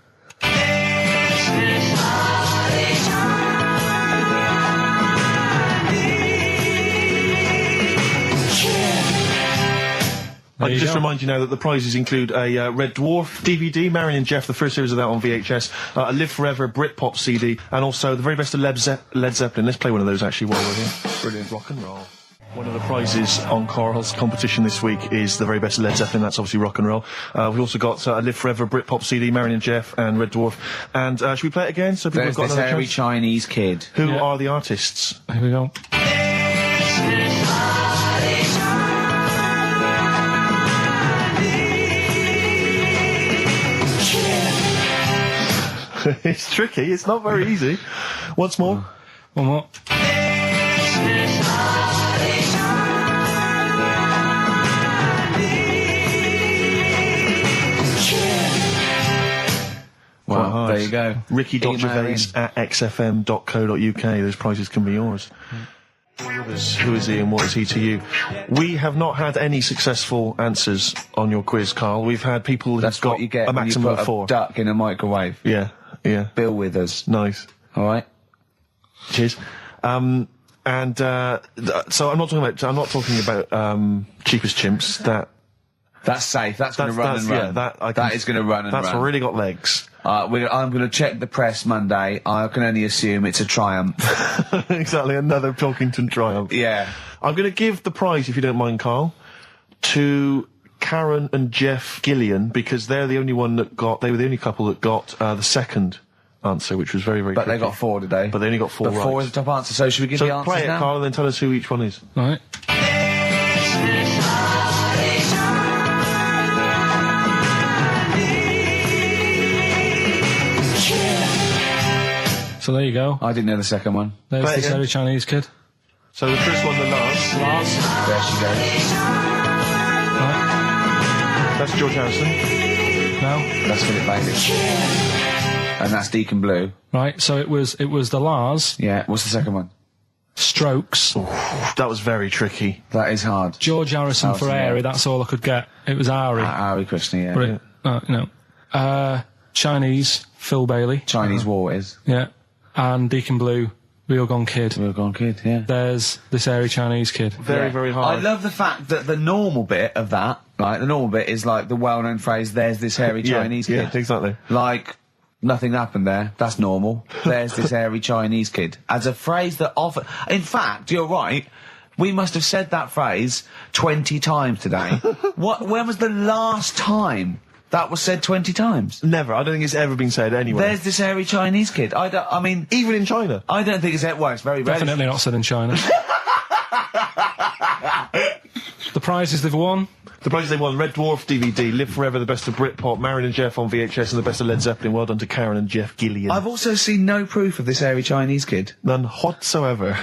I can just remind you now that the prizes include a Red Dwarf DVD, Marion and Jeff, the first series of that on VHS, a Live Forever Britpop CD, and also the very best of Led Zeppelin. Let's play one of those actually while we're here. Brilliant rock and roll. One of the prizes on Karl's competition this week is the very best of Led Zeppelin. That's obviously rock and roll. We've also got a Live Forever Britpop CD, Marion and Jeff, and Red Dwarf. And should we play it again? So people There's have got this another hairy chance? Chinese kid. Who are the artists? Here we go. It's tricky. It's not very easy. Once more. One more. Well, there you go. Ricky.Gervais at xfm.co.uk. Those prizes can be yours. Who is he and what is he to you? We have not had any successful answers on your quiz, Karl. We've had people who've got you get a when maximum you of put 4. a duck in a microwave. Yeah, yeah. Bill Withers. Nice. All right. Cheers. So I'm not talking about cheapest chimps. That's safe. That's going to run and run. Yeah, that is going to run and run. That's really got legs. I'm going to check the press Monday. I can only assume it's a triumph. Exactly, another Pilkington triumph. Yeah. I'm going to give the prize, if you don't mind, Karl, to Karen and Jeff Gillian, because they're the only one that got. They were the only couple that got the second answer, which was very, very. But tricky. they got 4 today. But they only got 4 right. 4 is the top answer. So should we give the answers play it, now? Karl, and then tell us who each one is. All right. So there you go. I didn't know the second one. There's Play it this again. hairy Chinese kid. So the first one, the Lars. There she goes. Right. That's George Harrison. No. That's Philip Bailey. And that's Deacon Blue. Right. So it was the Lars. Yeah. What's the second one? Strokes. That was very tricky. That is hard. George Harrison for Airy. That's all I could get. It was Ari. Ari Krishna, yeah. But no. Chinese. Phil Bailey. Chinese War is. Yeah. And Deacon Blue. Real Gone Kid. Real Gone Kid, yeah. There's this hairy Chinese kid. Very, very hard. I love the fact that the normal bit of that, like, the normal bit is like the well-known phrase, there's this hairy Chinese kid. Yeah, exactly. Like, nothing happened there. That's normal. There's this hairy Chinese kid. As a phrase that often... In fact, you're right. We must have said that phrase 20 times today. When was the last time that was said 20 times? Never. I don't think it's ever been said anyway. There's this hairy Chinese kid. I mean... Even in China. I don't think it's... Well, it's very rare. Definitely not said in China. The prizes they've won. The prizes they won: Red Dwarf DVD, Live Forever, the best of Britpop, Marion and Jeff on VHS, and the best of Led Zeppelin. Well done to Karen and Jeff Gillian. I've also seen no proof of this hairy Chinese kid. None whatsoever.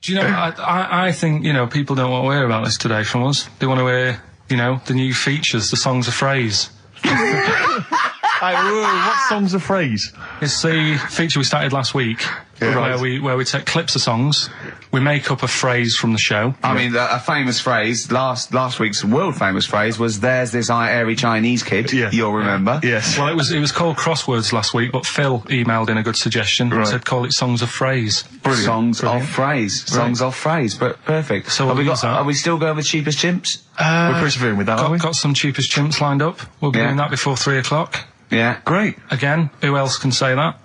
Do you know, I think, people don't want to hear about this today from us. They want to hear, the new features, the songs of phrase. What song's a phrase? It's the feature we started last week, where we take clips of songs, we make up a phrase from the show. I mean, a famous phrase, last week's world famous phrase was, there's this hairy Chinese kid, you'll remember. Yes. Well, it was called Crosswords last week, but Phil emailed in a good suggestion, said call it Songs of Phrase. Brilliant. Songs of phrase. Songs of phrase, but perfect. So are we still going with Cheapest Chimps? We're persevering with that, aren't we? Got some Cheapest Chimps lined up. We'll be doing that before 3 o'clock. Yeah. Great. Again, who else can say that?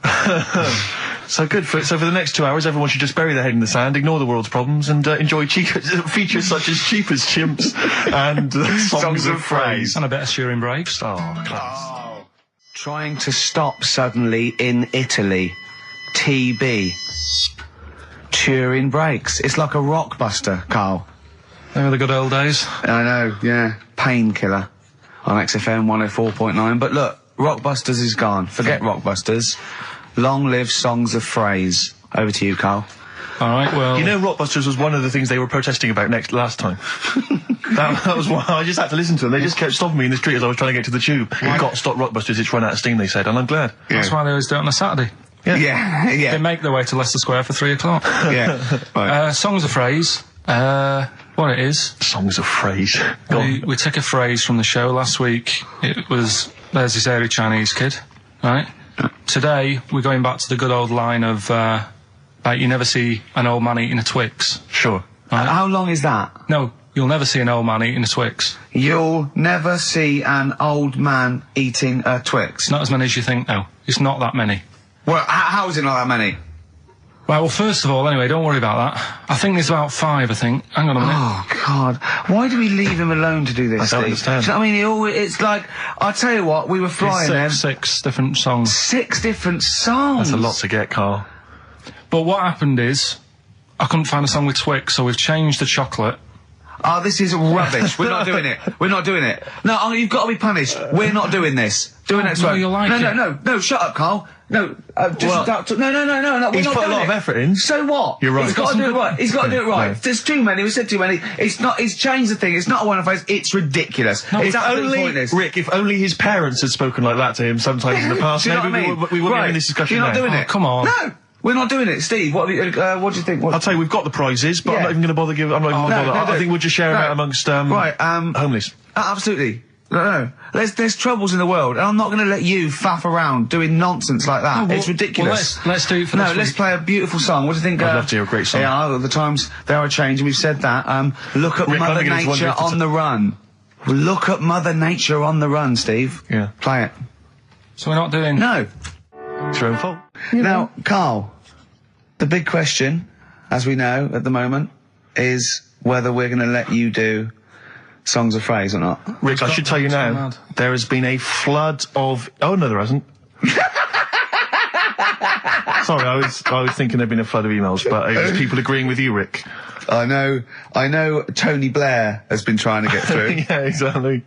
So good. So for the next 2 hours, everyone should just bury their head in the sand, ignore the world's problems, and enjoy features such as Cheapest Chimps and Songs of Phrase. And a bit of Shearing Breaks. Oh, class. Trying to stop suddenly in Italy. TB. Turing Breaks. It's like a rockbuster, Karl. They were the good old days. I know, yeah. Painkiller on XFM 104.9. But look, Rockbusters is gone. Forget Rockbusters. Long live Songs of Phrase. Over to you, Karl. All right, well... You know Rockbusters was one of the things they were protesting about last time. that was why I just had to listen to them. They just kept stopping me in the street as I was trying to get to the tube. You've got to stop Rockbusters, it's run out of steam, they said, and I'm glad. Yeah. That's why they always do it on a Saturday. Yeah. They make their way to Leicester Square for 3 o'clock. Yeah. Right. Songs of Phrase. What it is? Songs of phrase. Go on. We took a phrase from the show last week. It was, there's this airy Chinese kid, right? Today, we're going back to the good old line of, like, you never see an old man eating a Twix. Sure. Right? How long is that? No, you'll never see an old man eating a Twix. You'll never see an old man eating a Twix. It's not as many as you think, though. It's not that many. Well, how is it not that many? Right, well, first of all, anyway, don't worry about that. I think there's about 5, I think. Hang on a minute. Oh, God. Why do we leave him alone to do this, I don't Steve? understand. Do you know what I mean? It's like, I'll tell you what, we were flying there. Six different songs. 6 different songs. That's a lot to get, Carl. But what happened is, I couldn't find a song with Twix, so we've changed the chocolate. Oh, this is rubbish. We're not doing it. We're not doing it. No, you've got to be punished. We're not doing this. Do it next no, week. you'll like it. No, shut up, Carl. No, just no. We're He's not put a doing lot it. of effort in. So what? You're right. He's got to do it right. He's got to do it right. No. There's too many. We said too many. It's not. He's changed the thing. It's not a one-off phrase. It's ridiculous. No, it's If absolutely only, pointless. Rick, if only his parents had spoken like that to him sometimes in the past, Do you know maybe what I mean? we wouldn't be Right. having this discussion You're not now. doing Oh, it. come on. No. We're not doing it, Steve. What do you think? I'll tell you, we've got the prizes, but I'm Yeah. not even going to bother giving. I'm not even going to bother. I think we'll just share them out amongst homeless. Absolutely. No. There's troubles in the world, and I'm not going to let you faff around doing nonsense like that. No, well, it's ridiculous. well, let's do it for this let's week. play a beautiful song. What do you think? I'd love to hear a great song. Yeah, the times they are changing. We've said that. Look at Rick, Mother I'm beginning to wonder Nature if it's on the run. Look at Mother Nature on the run, Steve. Yeah. Play it. So we're not doing... No. It's your own fault. Now, Carl, the big question, as we know at the moment, is whether we're going to let you do songs of phrase or not. Rick, I should tell you now, there has been a flood of... Oh, no, there hasn't. Sorry, I was thinking there'd been a flood of emails, but it was people agreeing with you, Rick. I know Tony Blair has been trying to get through. Yeah, exactly.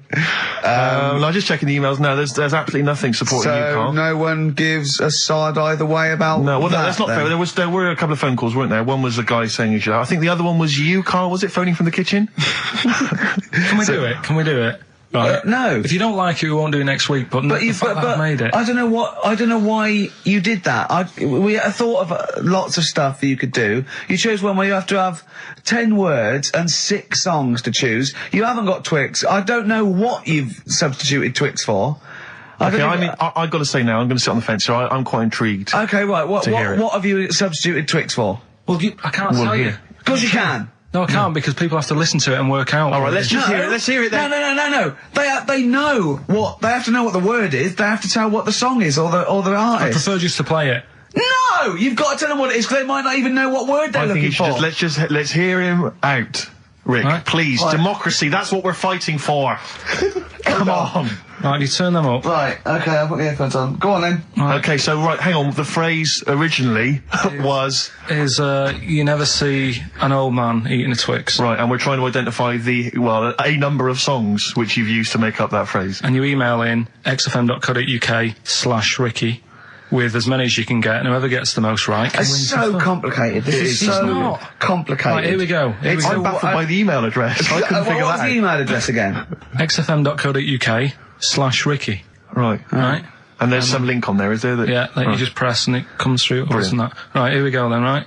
I'm just checking the emails now. There's absolutely nothing supporting you, So Carl. no one gives a side either way about No, well, that's not then. fair. There were a couple of phone calls, weren't there? One was a guy saying you should. I think the other one was you, Carl. Was it phoning from the kitchen? Can we do it? Can we do it? Right. No. If you don't like it, we won't do it next week, but the fact that I've made it. I don't know why you did that. We thought of lots of stuff that you could do. You chose one where you have to have 10 words and 6 songs to choose. You haven't got Twix. I don't know what you've substituted Twix for. I've got to say now, I'm going to sit on the fence, so I'm quite intrigued. Okay, right. What hear it. have you substituted Twix for? Well, I can't tell you. Of course you can. No, I can't, because people have to listen to it and work out. All right, let's just hear it. Let's hear it then. No. They know what they have to know what the word is. They have to tell what the song is or the artist. I prefer just to play it. No, you've got to tell them what it is because they might not even know what word they're I think looking you should for. let's hear him out, Rick. Right. Please, Right. democracy. That's what we're fighting for. Come on. Right, you turn them up. Right, okay, I'll put the headphones on. Go on then. Right. Okay, so hang on. The phrase originally was Is, you never see an old man eating a Twix. right, and we're trying to identify a number of songs which you've used to make up that phrase. And you email in xfm.co.uk/Ricky with as many as you can get, and whoever gets the most right can win It's some so fun. complicated. This is It's so not. complicated. Right, here we go. I'm baffled by the email address. I couldn't figure What's that the out. email address again? xfm.co.uk/Ricky. Right. Right? And there's some link on there, is there? That, Yeah, that you right. just press and it comes through. Or isn't that? Right, here we go then, right?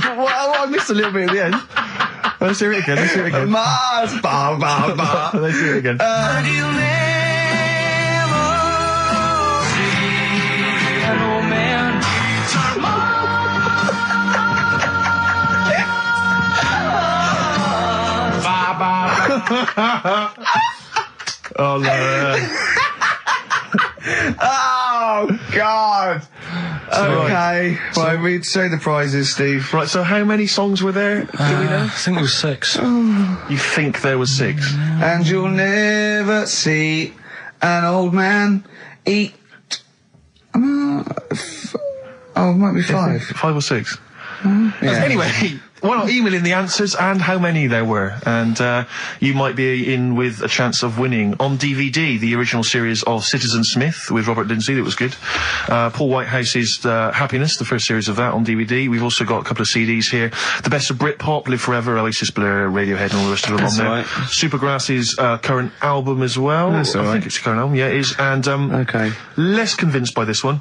Well, I missed a little bit at the end. Let's hear it again. Mars, ba ba ba. Let's hear it again. Oh no. Oh God. Okay. Right, we'd say the prizes, Steve. Right, so how many songs were there? Do we know? I think it was 6. You think there was 6? And you'll never see an old man eat. It might be 5. 5 or 6? Yeah. Anyway, why not email in the answers and how many there were, and you might be in with a chance of winning on DVD the original series of Citizen Smith with Robert Lindsay. That was good. Paul Whitehouse's Happiness, the first series of that on DVD. We've also got a couple of CDs here. The Best of Britpop, Live Forever, Oasis, Blur, Radiohead, and all the rest of them on there. Right. Supergrass's current album as well. That's all right. I think it's a current album. Yeah, it is. And okay. Less convinced by this one.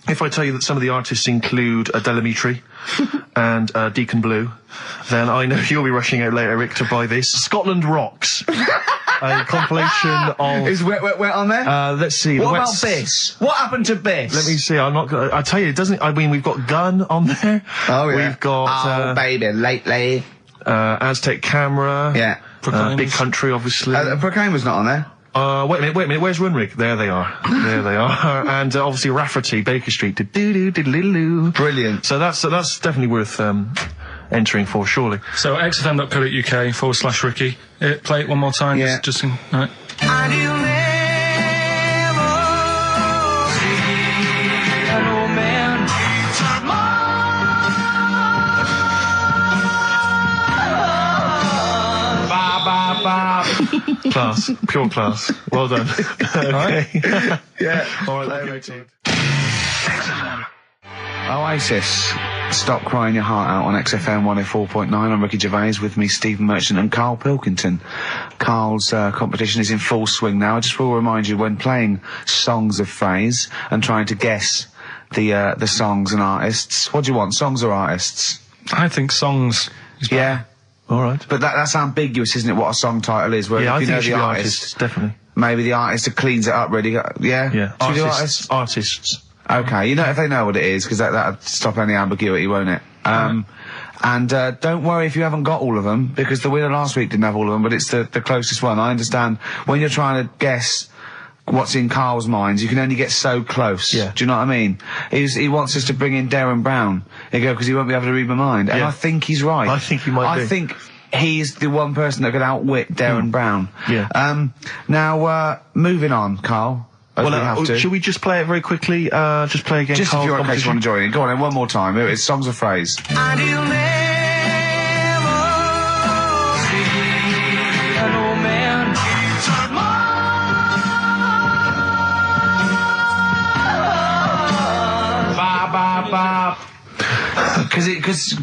If I tell you that some of the artists include Delamitri and Deacon Blue, then I know you'll be rushing out later, Rick, to buy this. Scotland Rocks. A compilation of... Is Wet on there? Let's see. What about Biss? What happened to Biss? Let me see. I'm not gonna... I tell you, it doesn't... I mean, we've got Gun on there. Oh, yeah. We've got... Oh, baby, lately. Aztec Camera. Yeah. Big Country, obviously. Proclaimer's not on there. Wait a minute, where's Runrig? There they are. There they are. And obviously Rafferty, Baker Street. Brilliant. So that's definitely worth entering for, surely. So xfm.co.uk/Ricky. Play it one more time. Yeah. Just all right. Class. Pure class. Well done. Okay. Yeah. All right, later. Oasis. Stop Crying Your Heart Out on XFM 104.9. I'm Ricky Gervais, with me Stephen Merchant and Karl Pilkington. Karl's competition is in full swing now. I just will remind you, when playing Songs of Phrase and trying to guess the songs and artists, what do you want, songs or artists? I think songs is better. Yeah. All right. But that's ambiguous, isn't it, what a song title is? Where Yeah, if you I know think the it should be artist, artists, definitely. maybe the artist cleans it up really. Yeah? Yeah. Should we do artists? Artists. Okay, you know, if they know what it is, because that'll stop any ambiguity, won't it? And don't worry if you haven't got all of them, because the winner last week didn't have all of them, but it's the closest one. I understand when you're trying to guess what's in Karl's mind, you can only get so close. Yeah. Do you know what I mean? He wants us to bring in Darren Brown. He go, because he won't be able to read my mind. And I think he's right. I think he might be. I think he's the one person that could outwit Darren Brown. Yeah. Now, moving on, Karl. Well, should we just play it very quickly? Just play again. Just if you're in case you want to join in. Go on then, one more time. Here it is, Songs of Phrase. And you'll never see an old man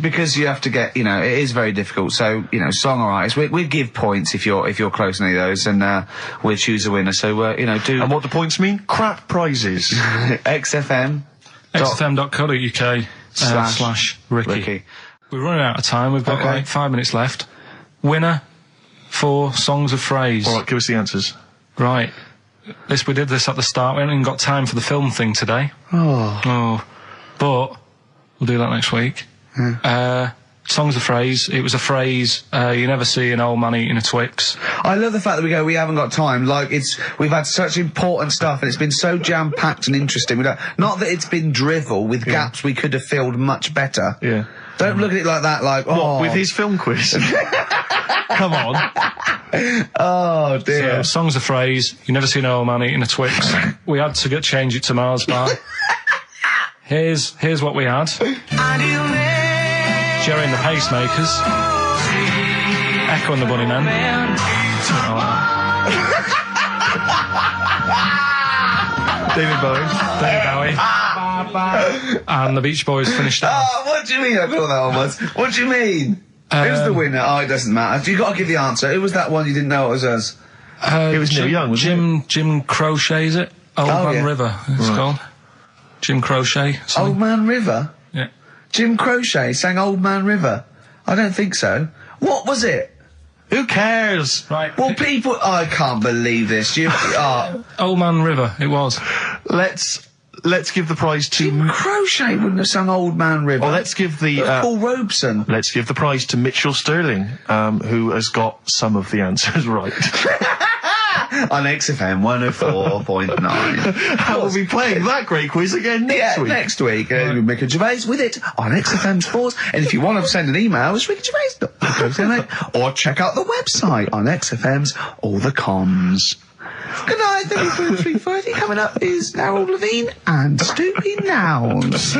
because you have to get, you know, it is very difficult. So, you know, song or artist, we give points if you're close to any of those, and we'll choose a winner. So, you know, do. And what do points mean? Crap prizes. xfm.co.uk/Ricky. We're running out of time. We've got like 5 minutes left. Winner for Songs of Phrase. All right, give us the answers. Right. We did this at the start. We haven't even got time for the film thing today. Oh. But we'll do that next week. Songs of Phrase. It was a phrase you never see an old man eating a Twix. I love the fact that we haven't got time. Like, we've had such important stuff, and it's been so jam-packed and interesting. Not that it's been drivel with gaps we could have filled much better. Yeah. Don't look at it like that, like, What, with his film quiz? Come on. Oh, dear. So, Songs of Phrase. You never see an old man eating a Twix. We had to change it to Mars Bar. Here's what we had. Jerry and the Pacemakers. Echo and the Bunnymen. David Bowie. And the Beach Boys finished off. Oh, what do you mean? I thought that one was. What do you mean? Who's the winner? Oh, it doesn't matter. You got to give the answer. Who was that one you didn't know it was us? It was Neil Young, wasn't it? Jim Crochet, is it? Old Man River, it's called. Jim Crochet. Old Man River? Yeah. Jim Crochet sang Old Man River? I don't think so. What was it? Who cares? Right. Well, people... I can't believe this. Old Man River, it was. Let's give the prize to... Jim Crochet wouldn't have sung Old Man River. Well, let's give the... Paul Robeson. Let's give the prize to Mitchell Sterling, who has got some of the answers right. On XFM 104.9. How will we be playing that great quiz again next week? Next week. Ricky Gervais with it on XFM Sports. And if you want to send an email, it's rickygervais.co.uk, or check out the website on XFM's All the Comms. Good night, 3:30. Coming up is Narrow Levine and Stoopy Nouns.